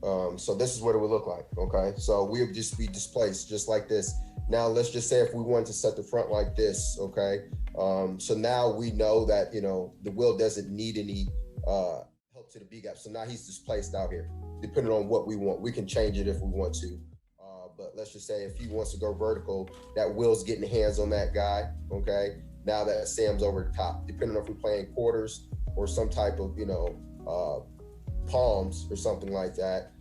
Speaker 3: right. So this is what it would look like. Okay. So we would just be displaced just like this. Now let's just say if we wanted to set the front like this. Okay. So now we know that, the wheel doesn't need any help to the B gap. So now he's displaced out here, depending on what we want. We can change it if we want to. But let's just say if he wants to go vertical, that wheel's getting hands on that guy. Okay. Now that Sam's over the top, depending on if we're playing quarters or some type of, palms or something like that,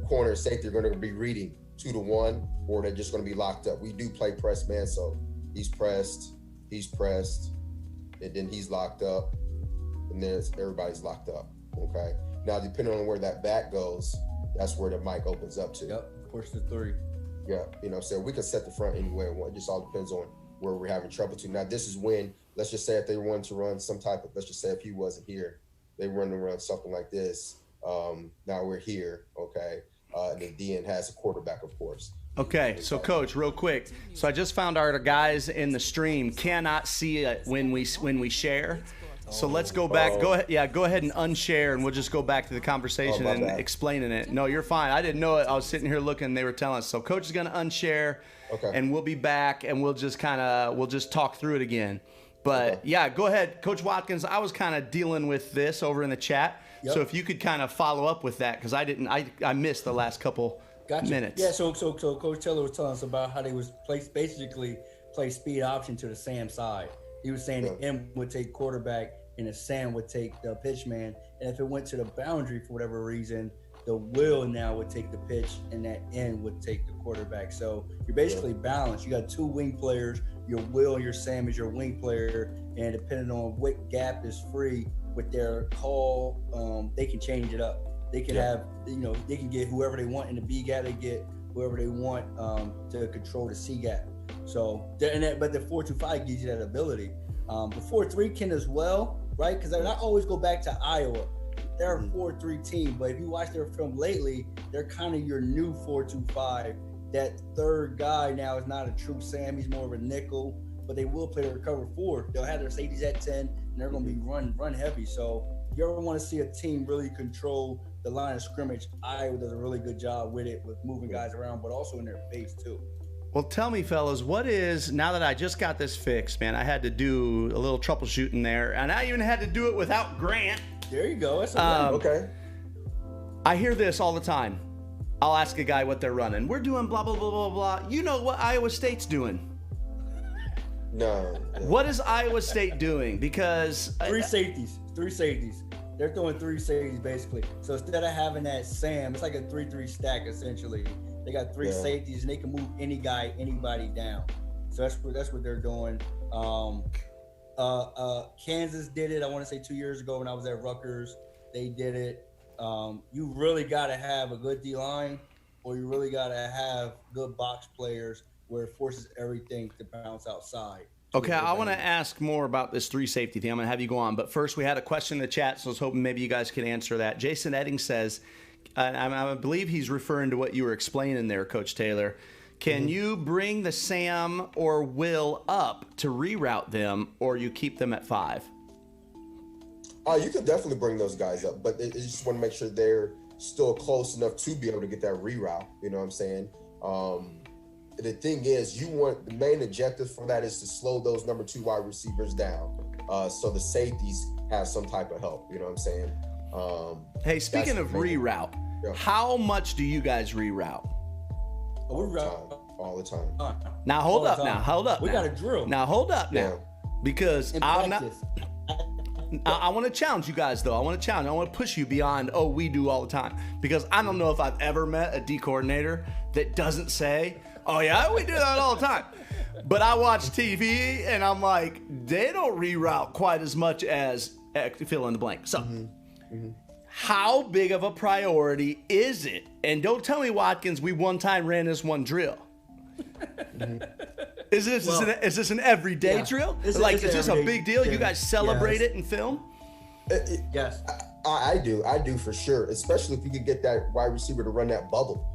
Speaker 3: corner and safety are going to be reading 2-1, or they're just going to be locked up. We do play press man, so he's pressed, and then he's locked up, and then everybody's locked up. Okay. Now, depending on where that back goes, that's where the mic opens up to.
Speaker 1: Yep. Push the 3.
Speaker 3: Yeah. So we can set the front anywhere we want. It just all depends on where we're having trouble to. Now, this is when, let's just say if they wanted to run some type of, let's just say if he wasn't here, they run around something like this. Now we're here, okay? And the DN has a quarterback, of course.
Speaker 2: Okay, so Coach, real quick. So I just found our guys in the stream cannot see it when we share. So let's go back. Go ahead. Yeah, go ahead and unshare, and we'll just go back to the conversation and explaining it. No, you're fine. I didn't know it. I was sitting here looking. They were telling us. So Coach is going to unshare, and we'll be back, and we'll just talk through it again. But yeah, go ahead, Coach Watkins. I was kind of dealing with this over in the chat. Yep. So if you could kind of follow up with that, because I missed the last couple minutes.
Speaker 1: Yeah. So Coach Taylor was telling us about how they was basically play speed option to the Sam side. He was saying the M would take quarterback and the Sam would take the pitch man. And if it went to the boundary for whatever reason, the Will now would take the pitch and that N would take the quarterback. So you're basically balanced. You got 2 wing players. Your Will and your Sam is your wing player. And depending on what gap is free with their call, they can change it up. They can have, they can get whoever they want in the B gap. They get whoever they want to control the C gap. So, but the 4-2-5 gives you that ability. The 4-3 can as well, right? Because I always go back to Iowa. They're a 4-3 team, but if you watch their film lately, they're kind of your new 4-2-5. That third guy now is not a true Sam. He's more of a nickel, but they will play the recover 4. They'll have their safeties at 10, and they're going to be run heavy. So if you ever want to see a team really control the line of scrimmage, Iowa does a really good job with it, with moving guys around, but also in their base too.
Speaker 2: Well, tell me, fellas, now that I just got this fixed, man, I had to do a little troubleshooting there, and I even had to do it without Grant.
Speaker 1: There you go. That's
Speaker 3: okay.
Speaker 2: I hear this all the time. I'll ask a guy what they're running. We're doing blah, blah, blah, blah, blah. You know what Iowa State's doing?
Speaker 3: No.
Speaker 2: What is Iowa State doing? Because
Speaker 1: 3 safeties. They're throwing 3 safeties basically. So instead of having that Sam, it's like a 3-3 stack essentially. They got 3 safeties and they can move anybody down. So that's what they're doing. Kansas did it. I want to say 2 years ago when I was at Rutgers, they did it. You really got to have a good D line, or you really got to have good box players where it forces everything to bounce outside.
Speaker 2: Okay, I want to ask more about this 3 safety thing. I'm going to have you go on. But first, we had a question in the chat, so I was hoping maybe you guys could answer that. Jason Edding says, and I believe he's referring to what you were explaining there, Coach Taylor. Can you bring the Sam or Will up to reroute them, or you keep them at 5?
Speaker 3: You can definitely bring those guys up, but you just want to make sure they're still close enough to be able to get that reroute. You know what I'm saying? The thing is, the main objective for that is to slow those number 2 wide receivers down, so the safeties have some type of help. You know what I'm saying?
Speaker 2: Hey, speaking of reroute, how much do you guys reroute?
Speaker 3: All the time.
Speaker 2: Now hold up.
Speaker 1: We got a drill.
Speaker 2: Now hold up now, because I'm not. I want to challenge you guys though. I want to push you beyond. Oh, we do all the time, because I don't know if I've ever met a D coordinator that doesn't say, "Oh yeah, we do that all the time." But I watch TV and I'm like, they don't reroute quite as much as fill in the blank. So, how big of a priority is it? And don't tell me, Watkins, we one time ran this one drill. Is this an everyday drill? Is this a big deal? You guys celebrate it and film?
Speaker 1: Yes.
Speaker 3: I do for sure. Especially if you could get that wide receiver to run that bubble,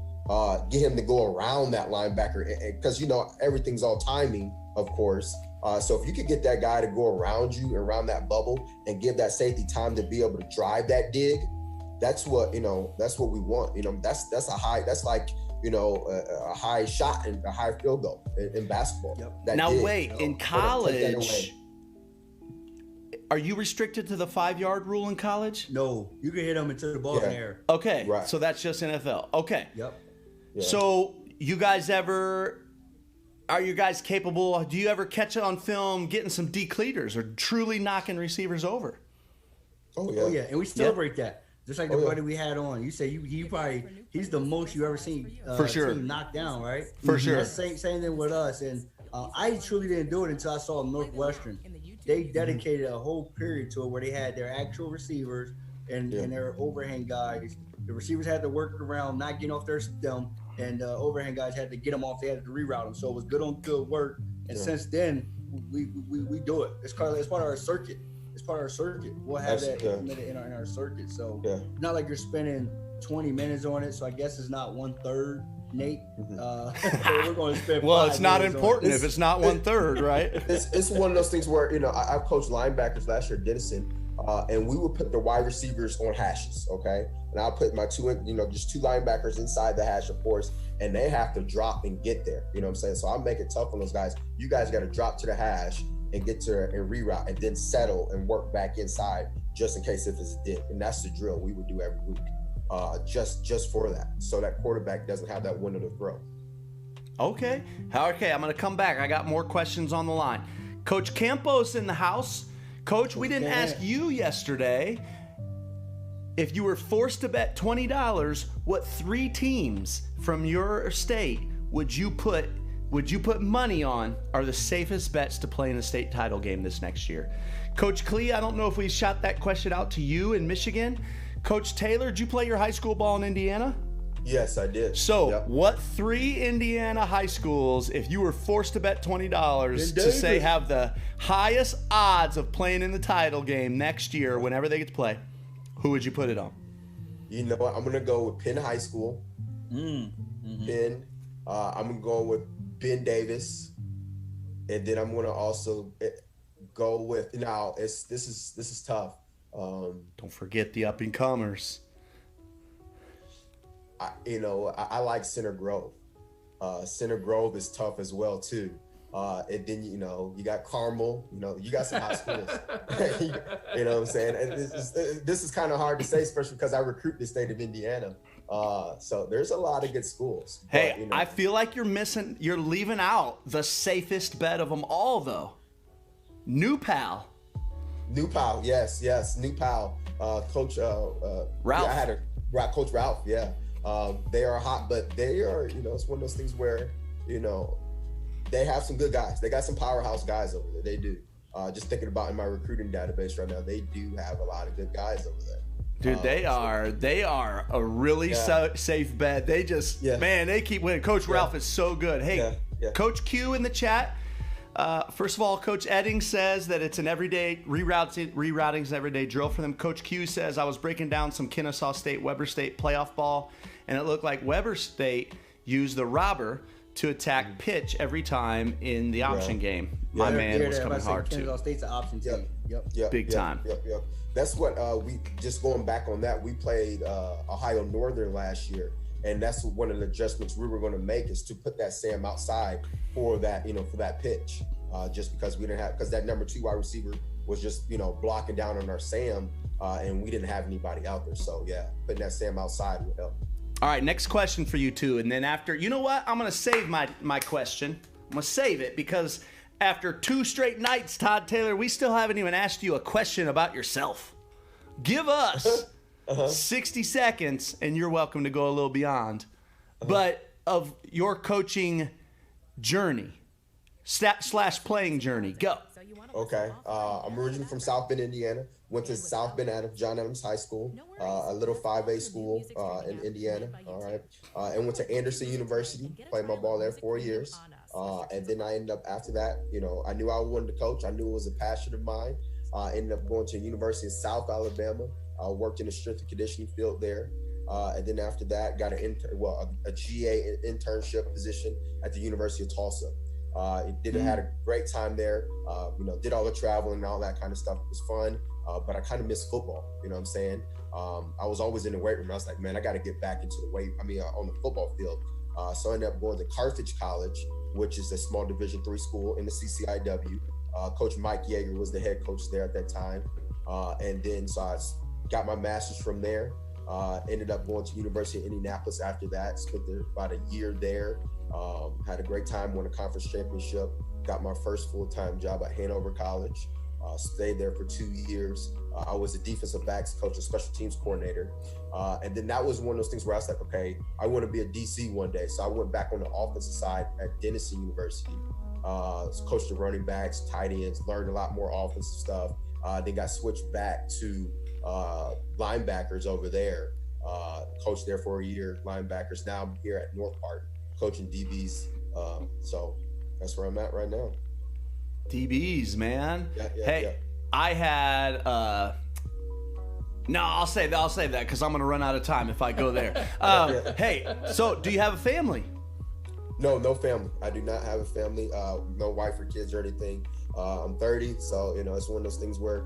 Speaker 3: get him to go around that linebacker, because everything's all timing, of course. So if you could get that guy to go around you, around that bubble, and give that safety time to be able to drive that dig, that's what we want. That's a high. That's like a high shot and a high field goal in basketball.
Speaker 1: Yep.
Speaker 2: Now wait, in college, are you restricted to the 5-yard rule in college?
Speaker 1: No, you can hit them into the ball in the air.
Speaker 2: Okay,
Speaker 3: right.
Speaker 2: So that's just NFL. Okay.
Speaker 1: Yep.
Speaker 3: Yeah.
Speaker 2: So are you guys capable? Do you ever catch it on film getting some decleaters or truly knocking receivers over?
Speaker 3: Oh yeah.
Speaker 1: Oh yeah, and we celebrate that. Just like the buddy we had on. You say he's the most you ever seen
Speaker 2: for sure
Speaker 1: team knocked down, right?
Speaker 2: For sure.
Speaker 1: That's same thing with us. And I truly didn't do it until I saw Northwestern. They dedicated a whole period to it where they had their actual receivers and their overhang guys. The receivers had to work around, not getting off their stem, and overhang guys had to get them off. They had to reroute them. So it was good on good work. And since then, we do it. It's part of our circuit. It's part of our circuit. We'll have that implemented in our circuit. So it's not like you're spending 20 minutes on it. So I guess it's not 1/3, Nate. We're going to spend.
Speaker 2: Well, it's not important if it's not 1/3, right?
Speaker 3: It's one of those things where I've coached linebackers last year at Denison, and we would put the wide receivers on hashes, okay? And I'll put my just two linebackers inside the hash, of course, and they have to drop and get there. You know what I'm saying? So I make it tough on those guys. You guys got to drop to the hash and get to and reroute, and then settle and work back inside just in case if it's a dip. And that's the drill we would do every week, just for that, so that quarterback doesn't have that window to throw.
Speaker 2: Okay, I'm going to come back. I got more questions on the line. Coach Campos in the house. Coach, we didn't ask you yesterday if you were forced to bet $20, what 3 teams from your state would you put money on are the safest bets to play in a state title game this next year? Coach Klee, I don't know if we shot that question out to you in Michigan. Coach Taylor, did you play your high school ball in Indiana?
Speaker 3: Yes, I did.
Speaker 2: So, what 3 Indiana high schools, if you were forced to bet $20 to say have the highest odds of playing in the title game next year, whenever they get to play, who would you put it on?
Speaker 3: You know what? I'm going to go with Penn High School. Penn. I'm going to go with Ben Davis. And then I'm going to also go with, this is tough.
Speaker 2: Don't forget the up-and-comers.
Speaker 3: I like Center Grove. Center Grove is tough as well too. And then you got Carmel. You got some high schools. You know what I'm saying? And this is kind of hard to say, especially because I recruit the state of Indiana. So there's a lot of good schools.
Speaker 2: Hey, but, I feel like you're leaving out the safest bet of them all, though. New Pal. Yes, New Pal. Coach Ralph.
Speaker 3: I had Coach Ralph. Yeah. They are hot, but they are, it's one of those things where, they have some good guys. They got some powerhouse guys over there. They do. Just thinking about in my recruiting database right now, they do have a lot of good guys over there.
Speaker 2: Dude, they are a really safe bet. They just, man, they keep winning. Coach Ralph is so good. Hey, Coach Q in the chat. First of all, Coach Edding says that it's an everyday rerouting is an everyday drill for them. Coach Q says, I was breaking down some Kennesaw State, Weber State playoff ball, and it looked like Weber State used the robber to attack pitch every time in the option game. My man was coming hard too.
Speaker 1: Kennesaw State's an option team.
Speaker 2: Big time.
Speaker 3: Yep. That's what we just going back on that. We played Ohio Northern last year. And that's one of the adjustments we were going to make is to put that Sam outside for that, for that pitch. Just because we didn't have, because that number 2 wide receiver was just, blocking down on our Sam, and we didn't have anybody out there. So putting that Sam outside would help.
Speaker 2: All right, next question for you two. And then after, you know what? I'm going to save my question. I'm going to save it because after 2 straight nights, Todd Taylor, we still haven't even asked you a question about yourself. Give us 60 seconds, and you're welcome to go a little beyond, but of your coaching journey, / playing journey. Go.
Speaker 3: Okay. I'm originally from South Bend, Indiana. Went to South Bend John Adams High School, a little 5A school in Indiana. All right, and went to Anderson University. Played my ball there 4 years, and then I ended up after that. I knew I wanted to coach. I knew it was a passion of mine. Ended up going to the University of South Alabama. Worked in the strength and conditioning field there. And then after that, got a GA internship position at the University of Tulsa. Had a great time there. Did all the traveling and all that kind of stuff. It was fun, but I kind of missed football. You know what I'm saying? I was always in the weight room. I was like, man, I got to get back into the on the football field. So I ended up going to Carthage College, which is a small Division III school in the CCIW. Coach Mike Yeager was the head coach there at that time. And then so I got my master's from there. Ended up going to University of Indianapolis after that. Spent there about a year there. Had a great time, won a conference championship. Got my first full-time job at Hanover College. Stayed there for 2 years. I was a defensive backs coach, a special teams coordinator. And then that was one of those things where I was like, okay, I want to be a DC one day. So I went back on the offensive side at Denison University. Coached the running backs, tight ends, learned a lot more offensive stuff. Then got switched back to linebackers over there. Coached there for a year, linebackers. Now I'm here at North Park, coaching DBs. So that's where I'm at right now.
Speaker 2: DBs, man.
Speaker 3: Yeah.
Speaker 2: I had no, I'll save that because I'm gonna run out of time if I go there. Hey, so do you have a family?
Speaker 3: No family. I do not have a family. No wife or kids or anything. I'm 30, so it's one of those things where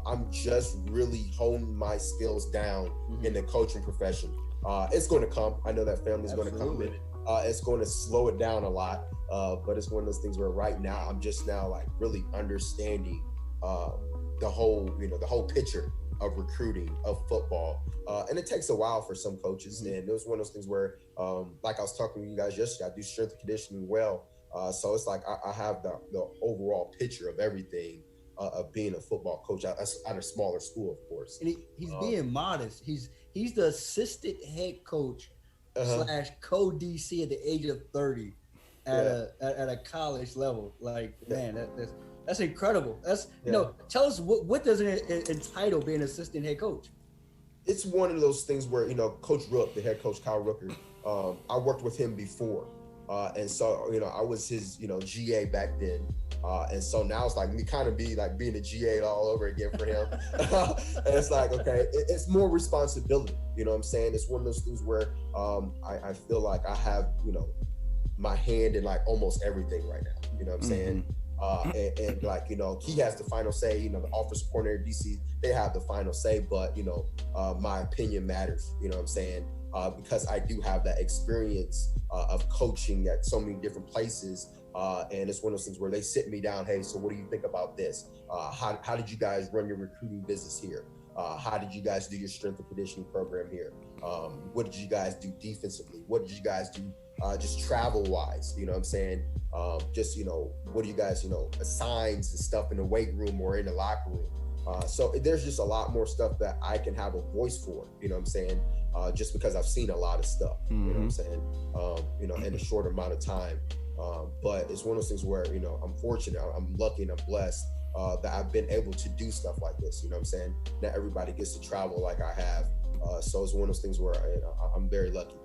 Speaker 3: I'm just really honing my skills down in the coaching profession. It's going to come. I know that family's going to come in. It's going to slow it down a lot, but it's one of those things where right now I'm just now like really understanding the whole picture of recruiting, of football, and it takes a while for some coaches. And it was one of those things where, like I was talking to you guys yesterday, I do strength and conditioning well. So it's like I have the overall picture of everything of being a football coach at a smaller school, of course.
Speaker 1: And he's being modest. He's the assistant head coach / co-DC at the age of 30 at a college level. Like, man, that's incredible. That's tell us what does it entitle being assistant head coach?
Speaker 3: It's one of those things where Coach Rook, the head coach Kyle Rooker, I worked with him before. And so, I was his, GA back then. And so now it's like me kind of be like being a GA all over again for him. And it's like, okay, it's more responsibility. You know what I'm saying? It's one of those things where I feel like I have, my hand in like almost everything right now. You know what I'm saying? And like, he has the final say, the offensive coordinator, DC, they have the final say, but, my opinion matters. You know what I'm saying? Because I do have that experience of coaching at so many different places. And it's one of those things where they sit me down. Hey, so what do you think about this? How did you guys run your recruiting business here? How did you guys do your strength and conditioning program here? What did you guys do defensively? What did you guys do just travel wise? You know what I'm saying? What do you guys, assigns and stuff in the weight room or in the locker room? So there's just a lot more stuff that I can have a voice for, you know what I'm saying? Just because I've seen a lot of stuff, you know what I'm saying? In a short amount of time. But it's one of those things where, I'm fortunate, I'm lucky and I'm blessed that I've been able to do stuff like this, you know what I'm saying? Not everybody gets to travel like I have. So it's one of those things where I'm very lucky.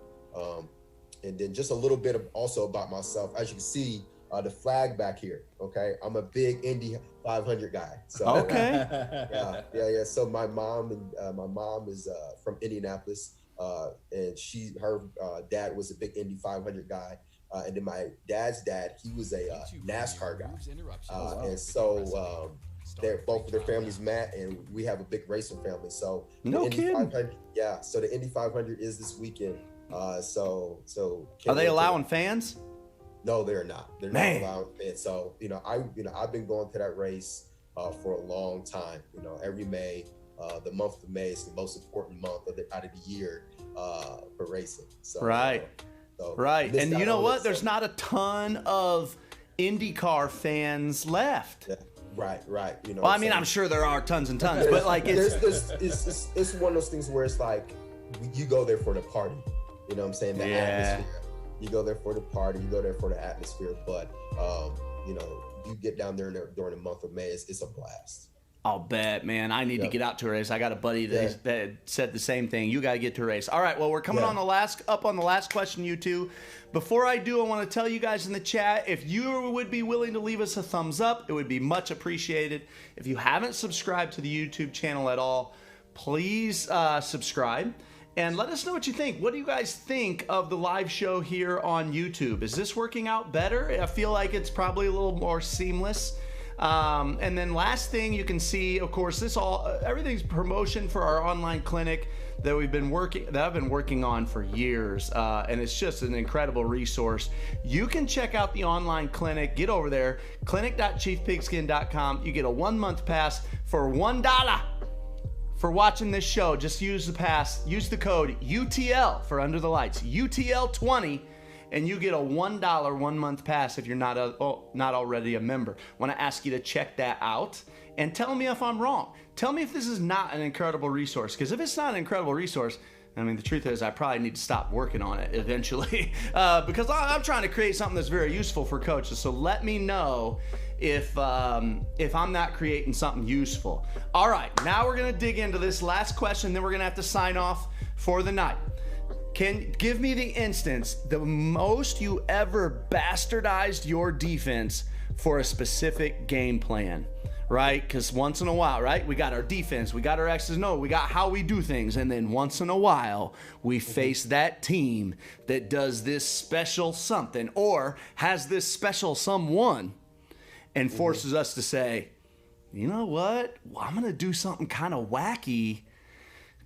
Speaker 3: And then just a little bit also about myself. As you can see, the flag back here, okay? I'm a big Indy 500 guy. So,
Speaker 2: okay.
Speaker 3: Yeah. So my mom is from Indianapolis, and her dad was a big Indy 500 guy. And then my dad's dad, he was a NASCAR guy. And so both of their families met, and we have a big racing family. So
Speaker 2: no kidding.
Speaker 3: So the Indy 500 is this weekend. So
Speaker 2: are they allowing fans?
Speaker 3: No, they're not. They're not allowing fans. So I've been going to that race for a long time. Every May, the month of May is the most important month out of the year for racing. So,
Speaker 2: right. Right. And you know what? There's not a ton of IndyCar fans left.
Speaker 3: Yeah. Right.
Speaker 2: Well, I mean, I'm sure there are tons and tons, but like
Speaker 3: it's one of those things where it's like you go there for the party. You know what I'm saying? The atmosphere. You go there for the party. You go there for the atmosphere. But you get down there during the month of May. It's a blast.
Speaker 2: I'll bet, man. I need to get out to a race. I got a buddy that said the same thing. You got to get to a race. All right, well, we're coming on the last question, you two. Before I do, I want to tell you guys in the chat, if you would be willing to leave us a thumbs up, it would be much appreciated. If you haven't subscribed to the YouTube channel at all, please subscribe. And let us know what you think. What do you guys think of the live show here on YouTube? Is this working out better? I feel like it's probably a little more seamless. And then last thing you can see, of course, everything's promotion for our online clinic that I've been working on for years. And it's just an incredible resource. You can check out the online clinic. Get over there, clinic.chiefpigskin.com. You get a 1-month pass for $1 for watching this show. Just use the code UTL for Under the Lights, UTL20. And you get a $1 1-month pass if you're not already a member. Want to ask you to check that out and tell me if I'm wrong. Tell me if this is not an incredible resource, because if it's not an incredible resource, I mean, the truth is I probably need to stop working on it eventually because I'm trying to create something that's very useful for coaches. So let me know if I'm not creating something useful. All right, now we're going to dig into this last question, then we're going to have to sign off for the night. Can give me the instance, the most you ever bastardized your defense for a specific game plan, right? Because once in a while, right, we got our defense, we got our X's and O's, we got how we do things, and then once in a while, we face that team that does this special something or has this special someone and forces us to say, you know what, well, I'm going to do something kind of wacky.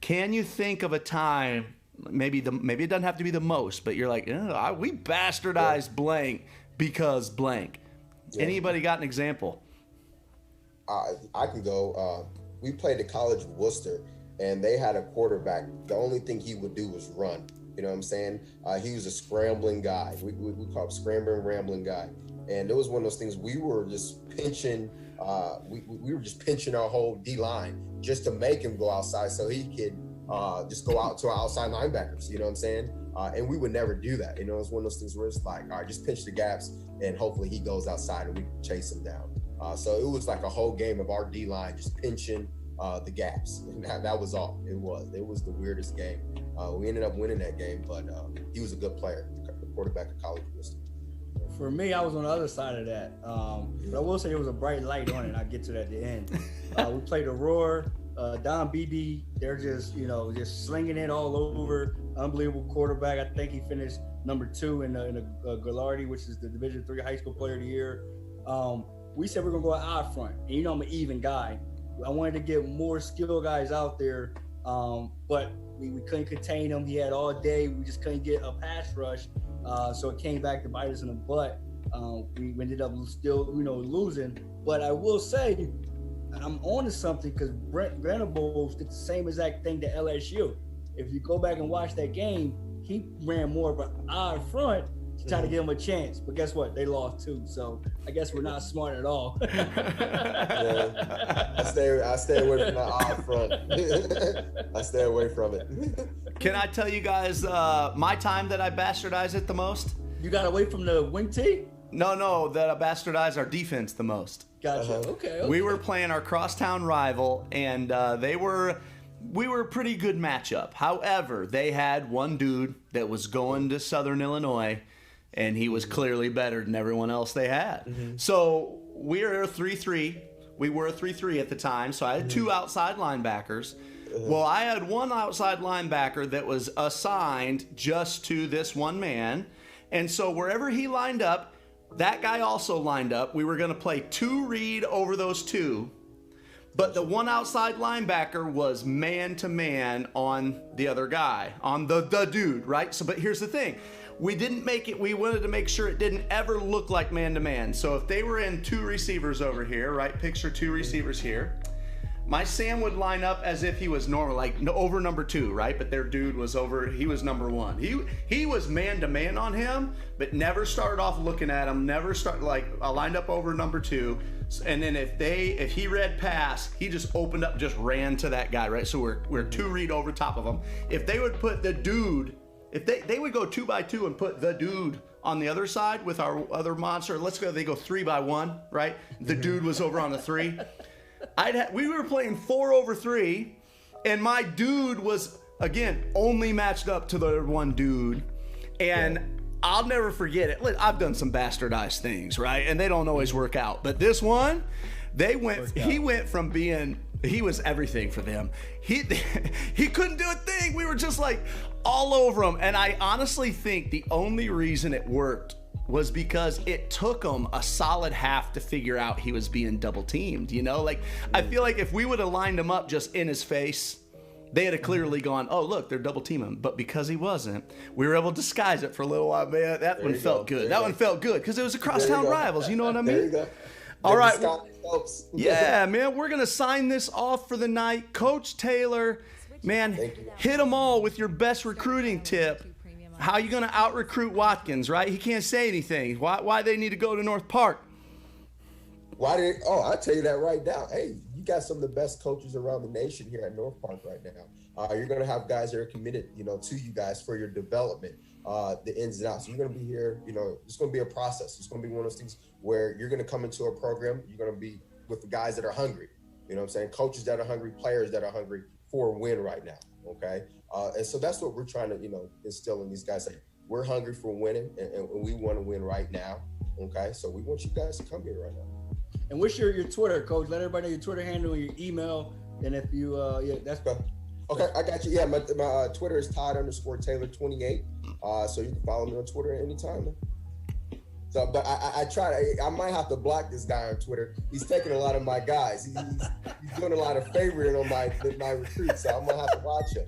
Speaker 2: Can you think of a time? Maybe it doesn't have to be the most, but you're like, we bastardized blank because blank. Yeah. Anybody got an example?
Speaker 3: I can go. We played at College of Worcester, and they had a quarterback. The only thing he would do was run. You know what I'm saying? He was a scrambling guy. We call him scrambling, rambling guy. And it was one of those things we were just pinching. We were just pinching our whole D line just to make him go outside so he could just go out to our outside linebackers, you know what I'm saying? And we would never do that. You know, it's one of those things where it's like, all right, just pinch the gaps and hopefully he goes outside and we can chase him down. So it was like a whole game of our D-line just pinching the gaps. And that was all it was. It was the weirdest game. We ended up winning that game, but he was a good player, the quarterback of College of Worcester.
Speaker 1: For me, I was on the other side of that. But I will say there was a bright light on it. I'll get to that at the end. We played Aurora. Don BB, they're just slinging it all over. Unbelievable quarterback. I think he finished number 2 in the Gallardi, which is the Division III High School Player of the Year. We said we're gonna go out front, and I'm an even guy. I wanted to get more skilled guys out there, but we couldn't contain him. He had all day. We just couldn't get a pass rush, so it came back to bite us in the butt. We ended up still losing. But I will say, I'm on to something because Brent Venables did the same exact thing to LSU. If you go back and watch that game, he ran more of an odd front to try to give him a chance. But guess what? They lost too. So I guess we're not smart at all.
Speaker 3: Yeah. I stay away from that odd front. I stay away from it.
Speaker 2: Can I tell you guys my time that I bastardized it the most?
Speaker 1: You got away from the wing tee?
Speaker 2: No, that I bastardized our defense the most.
Speaker 1: Gotcha. Okay.
Speaker 2: We were playing our crosstown rival, and we were a pretty good matchup. However, they had one dude that was going to Southern Illinois, and he was clearly better than everyone else they had. Mm-hmm. So we were a 3-3. We were a 3-3 at the time, so I had 2 outside linebackers. Well, I had one outside linebacker that was assigned just to this one man, and so wherever he lined up, that guy also lined up. We were going to play 2 read over those 2, but the one outside linebacker was man-to-man on the other guy, on the dude, right? So, but here's the thing. We didn't make it. We wanted to make sure it didn't ever look like man-to-man. So if they were in 2 receivers over here, right? Picture 2 receivers here. My Sam would line up as if he was normal, like over number 2, right? But their dude was over, he was number 1. He was man-to-man on him, but never started off looking at him, I lined up over number 2. And then if he read pass, he just opened up, just ran to that guy, right? So we're 2 read over top of him. If they would put the dude, if they would go 2 by 2 and put the dude on the other side with our other monster, they go 3 by 1, right? The dude was over on the 3. we were playing 4-over-3, and my dude was, again, only matched up to the one dude. And I'll never forget it. Look, I've done some bastardized things, right? And they don't always work out. But this one, he went from being, he was everything for them. He couldn't do a thing. We were just like all over him. And I honestly think the only reason it worked was because it took him a solid half to figure out he was being double teamed, you know? Like, I feel like if we would have lined him up just in his face, they had clearly gone, oh, look, they're double teaming him. But because he wasn't, we were able to disguise it for a little while, man. That one felt good. That one felt good because it was a crosstown rivals. You know what I mean?
Speaker 3: There you go.
Speaker 2: All right. Yeah, man, we're going to sign this off for the night. Coach Taylor, man, hit them all with your best recruiting tip. How you going to out-recruit Watkins, right? He can't say anything. Why they need to go to North Park?
Speaker 3: I'll tell you that right now. Hey, you got some of the best coaches around the nation here at North Park right now. You're going to have guys that are committed, to you guys for your development, the ins and outs. You're going to be here, it's going to be a process. It's going to be one of those things where you're going to come into a program. You're going to be with the guys that are hungry. You know what I'm saying? Coaches that are hungry, players that are hungry for a win right now. Okay. And so that's what we're trying to, instill in these guys. Like, we're hungry for winning and we want to win right now. Okay. So we want you guys to come here right now.
Speaker 1: And what's your Twitter, Coach? Let everybody know your Twitter handle and your email. And if you, that's good.
Speaker 3: Okay, I got you. Yeah, my Twitter is Todd_Taylor28. So you can follow me on Twitter at any time, man. So, but I might have to block this guy on Twitter. He's taking a lot of my guys. He's doing a lot of favoring on my recruits, so I'm gonna have to watch him.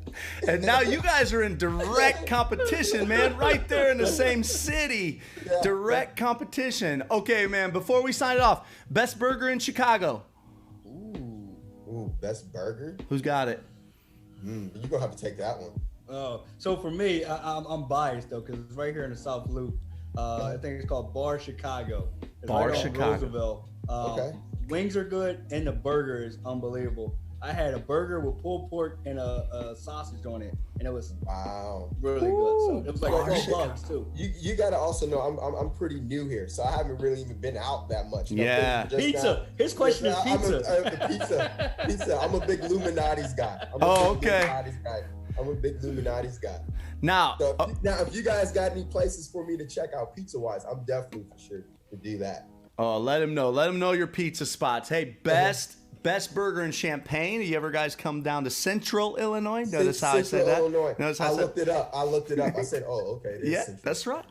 Speaker 2: And now you guys are in direct competition, man. Right there in the same city. Yeah, direct competition. Okay, man. Before we sign it off, best burger in Chicago.
Speaker 3: Ooh, best burger.
Speaker 2: Who's got it?
Speaker 3: You're gonna have to take that one.
Speaker 1: Oh, so for me, I'm biased though, because it's right here in the South Loop. I think it's called Bar Chicago. It's
Speaker 2: Bar
Speaker 1: right
Speaker 2: Chicago.
Speaker 1: Roosevelt.
Speaker 3: Okay.
Speaker 1: Wings are good, and the burger is unbelievable. I had a burger with pulled pork and a sausage on it, and it was really good. So it was like $12 too.
Speaker 3: You gotta also know I'm pretty new here, so I haven't really even been out that much.
Speaker 2: Yeah.
Speaker 1: Pizza. His question is pizza.
Speaker 3: Pizza. I'm a big Illuminati's guy. I'm a big Illuminati's guy.
Speaker 2: Now,
Speaker 3: if you guys got any places for me to check out pizza-wise, I'm definitely for sure to do that.
Speaker 2: Oh, let him know. Let him know your pizza spots. Hey, best burger in Champaign. You ever guys come down to Central Illinois? Notice how I said that?
Speaker 3: Illinois. I looked it up. I said, oh, okay.
Speaker 2: Yeah, that's right.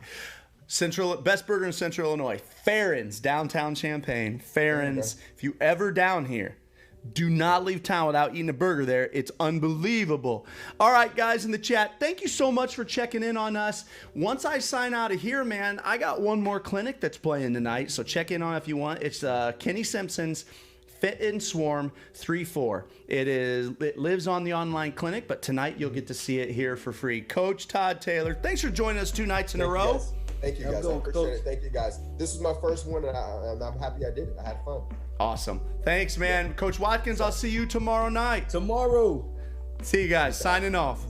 Speaker 2: Best burger in Central Illinois. Farron's, downtown Champaign. Farron's. Okay. If you ever down here, do not leave town without eating a burger there. It's unbelievable. All right, guys in the chat, thank you so much for checking in on us. Once I sign out of here, man, I got one more clinic that's playing tonight, so check in on it if you want. It's Kenny Simpson's Fit and Swarm 3-4. It lives on the online clinic, but tonight you'll get to see it here for free. Coach Todd Taylor, thanks for joining us 2 nights in a row.
Speaker 3: Thank you, guys. I appreciate it. Thank you, guys. This is my first one, and I'm happy I did it. I had fun.
Speaker 2: Awesome. Thanks, man. Coach Watkins, I'll see you tomorrow night.
Speaker 1: Tomorrow.
Speaker 2: See you guys. Signing off.